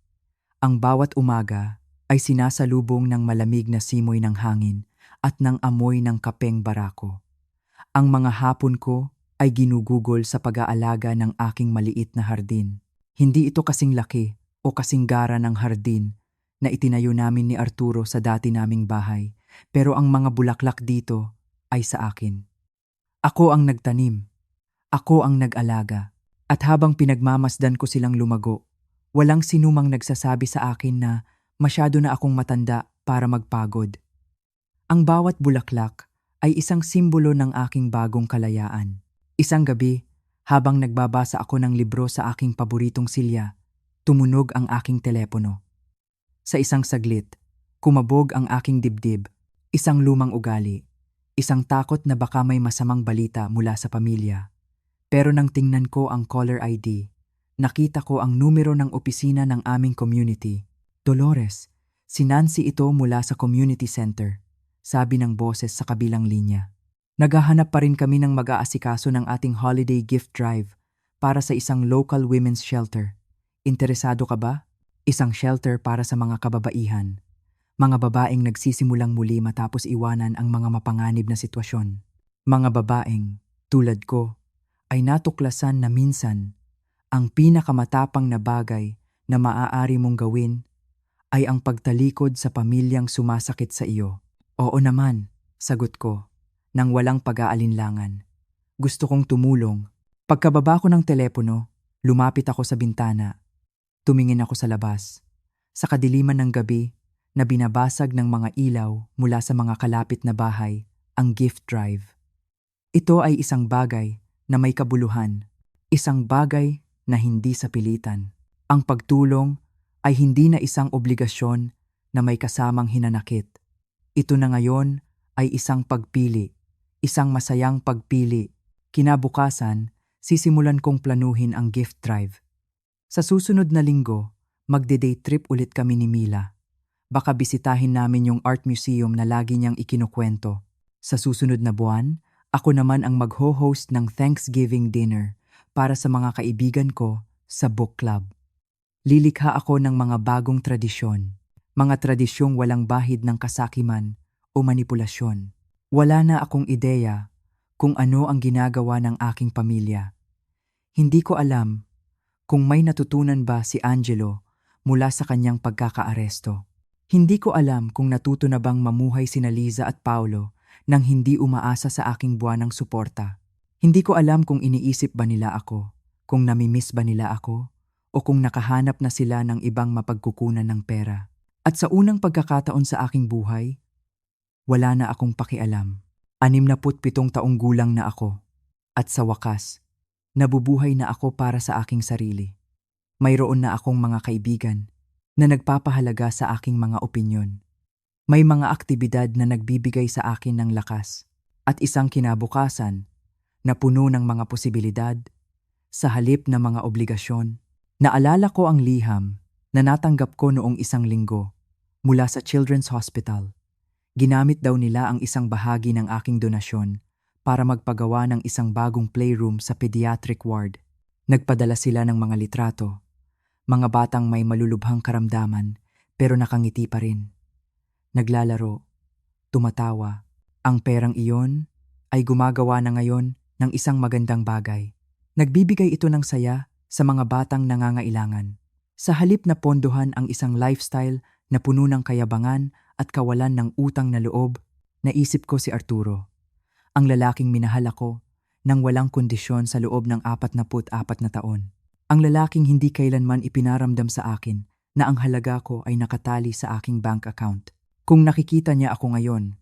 Ang bawat umaga ay sinasalubong ng malamig na simoy ng hangin at ng amoy ng kapeng barako. Ang mga hapon ko ay ginugugol sa pag-aalaga ng aking maliit na hardin. Hindi ito kasing laki o kasing gara ng hardin na itinayo namin ni Arturo sa dati naming bahay, pero ang mga bulaklak dito ay sa akin. Ako ang nagtanim, ako ang nag-alaga, at habang pinagmamasdan ko silang lumago, walang sinumang nagsasabi sa akin na masyado na akong matanda para magpagod. Ang bawat bulaklak ay isang simbolo ng aking bagong kalayaan. Isang gabi, habang nagbabasa ako ng libro sa aking paboritong silya, tumunog ang aking telepono. Sa isang saglit, kumabog ang aking dibdib, isang lumang ugali, isang takot na baka may masamang balita mula sa pamilya. Pero nang tingnan ko ang caller ID, nakita ko ang numero ng opisina ng aming community. Dolores, si Nancy ito mula sa community center, sabi ng boses sa kabilang linya. Naghahanap pa rin kami ng mag-aasikaso ng ating holiday gift drive para sa isang local women's shelter. Interesado ka ba? Isang shelter para sa mga kababaihan. Mga babaeng nagsisimulang muli matapos iwanan ang mga mapanganib na sitwasyon. Mga babaeng, tulad ko, ay natuklasan na minsan, ang pinakamatapang na bagay na maaari mong gawin ay ang pagtalikod sa pamilyang sumasakit sa iyo. Oo naman, sagot ko, nang walang pag-aalinlangan. Gusto kong tumulong. Pagkababa ko ng telepono, lumapit ako sa bintana. Tumingin ako sa labas. Sa kadiliman ng gabi, na binabasag ng mga ilaw mula sa mga kalapit na bahay, ang gift drive. Ito ay isang bagay na may kabuluhan, isang bagay na hindi sa pilitan. Ang pagtulong ay hindi na isang obligasyon na may kasamang hinanakit. Ito na ngayon ay isang pagpili, isang masayang pagpili. Kinabukasan, sisimulan kong planuhin ang gift drive. Sa susunod na linggo, magde-day trip ulit kami ni Mila. Baka bisitahin namin yung art museum na lagi niyang ikinukwento. Sa susunod na buwan, ako naman ang mag-ho-host ng Thanksgiving dinner para sa mga kaibigan ko sa book club. Lilikha ako ng mga bagong tradisyon, mga tradisyong walang bahid ng kasakiman o manipulasyon. Wala na akong ideya kung ano ang ginagawa ng aking pamilya. Hindi ko alam kung may natutunan ba si Angelo mula sa kanyang pagkakaaresto. Hindi ko alam kung natuto na bang mamuhay sina Liza at Paolo nang hindi umaasa sa aking buwanang suporta. Hindi ko alam kung iniisip ba nila ako, kung namimiss ba nila ako, o kung nakahanap na sila ng ibang mapagkukunan ng pera. At sa unang pagkakataon sa aking buhay, wala na akong pakialam. 67 taong gulang na ako. At sa wakas, nabubuhay na ako para sa aking sarili. Mayroon na akong mga kaibigan na nagpapahalaga sa aking mga opinyon. May mga aktibidad na nagbibigay sa akin ng lakas at isang kinabukasan na puno ng mga posibilidad sa halip na mga obligasyon. Naalala ko ang liham na natanggap ko noong isang linggo mula sa Children's Hospital. Ginamit daw nila ang isang bahagi ng aking donasyon para magpagawa ng isang bagong playroom sa pediatric ward. Nagpadala sila ng mga litrato, mga batang may malulubhang karamdaman pero nakangiti pa rin. Naglalaro, tumatawa. Ang perang iyon ay gumagawa na ngayon ng isang magandang bagay. Nagbibigay ito ng saya sa mga batang nangangailangan. Sa halip na pondohan ang isang lifestyle na puno ng kayabangan at kawalan ng utang na loob, naisip ko si Arturo. Ang lalaking minahal ako nang walang kondisyon sa loob ng 44 na taon. Ang lalaking hindi kailanman ipinaramdam sa akin na ang halaga ko ay nakatali sa aking bank account. Kung nakikita niya ako ngayon,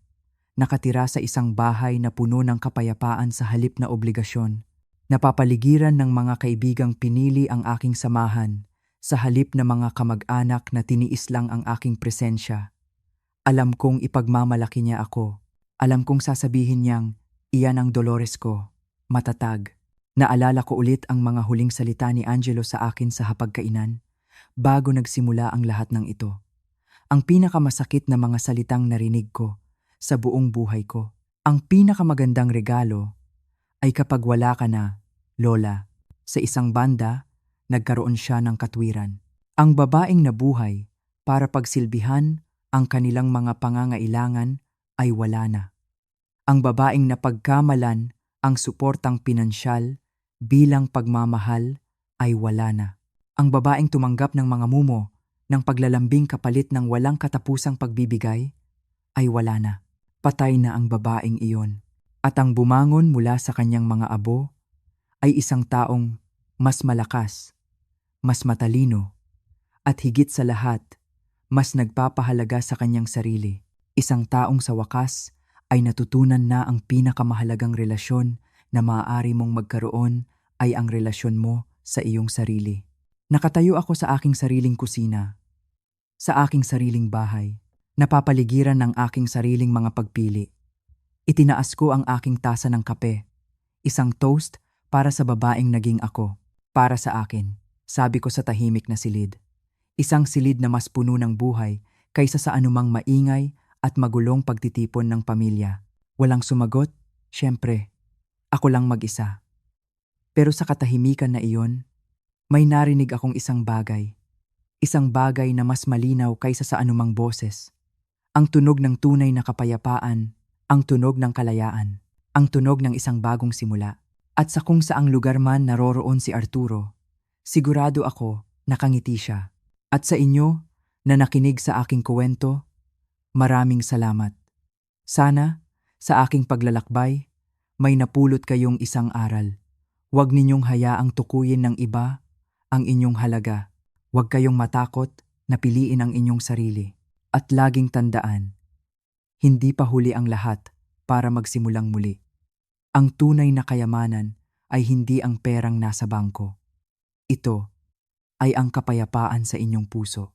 nakatira sa isang bahay na puno ng kapayapaan sa halip na obligasyon, napapaligiran ng mga kaibigang pinili ang aking samahan sa halip na mga kamag-anak na tiniis lang ang aking presensya. Alam kong ipagmamalaki niya ako. Alam kong sasabihin niyang, iyan ang Dolores ko, matatag. Naalala ko ulit ang mga huling salita ni Angelo sa akin sa hapagkainan bago nagsimula ang lahat ng ito. Ang pinakamasakit na mga salitang narinig ko sa buong buhay ko. Ang pinakamagandang regalo ay kapag wala ka na, Lola. Sa isang banda, nagkaroon siya ng katwiran. Ang babaeng nabuhay para pagsilbihan ang kanilang mga pangangailangan ay wala na. Ang babaeng napagkamalan ang suportang pinansyal bilang pagmamahal ay wala na. Ang babaeng tumanggap ng mga mumo ng paglalambing kapalit ng walang katapusang pagbibigay, ay wala na. Patay na ang babaeng iyon. At ang bumangon mula sa kanyang mga abo ay isang taong mas malakas, mas matalino, at higit sa lahat, mas nagpapahalaga sa kanyang sarili. Isang taong sa wakas ay natutunan na ang pinakamahalagang relasyon na maaari mong magkaroon ay ang relasyon mo sa iyong sarili. Nakatayo ako sa aking sariling kusina, sa aking sariling bahay, napapaligiran ng aking sariling mga pagpili. Itinaas ko ang aking tasa ng kape, isang toast para sa babaeng naging ako, para sa akin, sabi ko sa tahimik na silid. Isang silid na mas puno ng buhay kaysa sa anumang maingay at magulong pagtitipon ng pamilya. Walang sumagot, syempre, ako lang mag-isa. Pero sa katahimikan na iyon, may narinig akong isang bagay na mas malinaw kaysa sa anumang boses. Ang tunog ng tunay na kapayapaan, ang tunog ng kalayaan, ang tunog ng isang bagong simula. At sa kung saang lugar man naroroon si Arturo, sigurado ako nakangiti siya. At sa inyo na nakinig sa aking kuwento, maraming salamat. Sana sa aking paglalakbay, may napulot kayong isang aral. Huwag ninyong hayaang tukuyin ng iba ang inyong halaga. Huwag kayong matakot na piliin ang inyong sarili. At laging tandaan, hindi pa huli ang lahat para magsimulang muli. Ang tunay na kayamanan ay hindi ang perang nasa bangko. Ito ay ang kapayapaan sa inyong puso.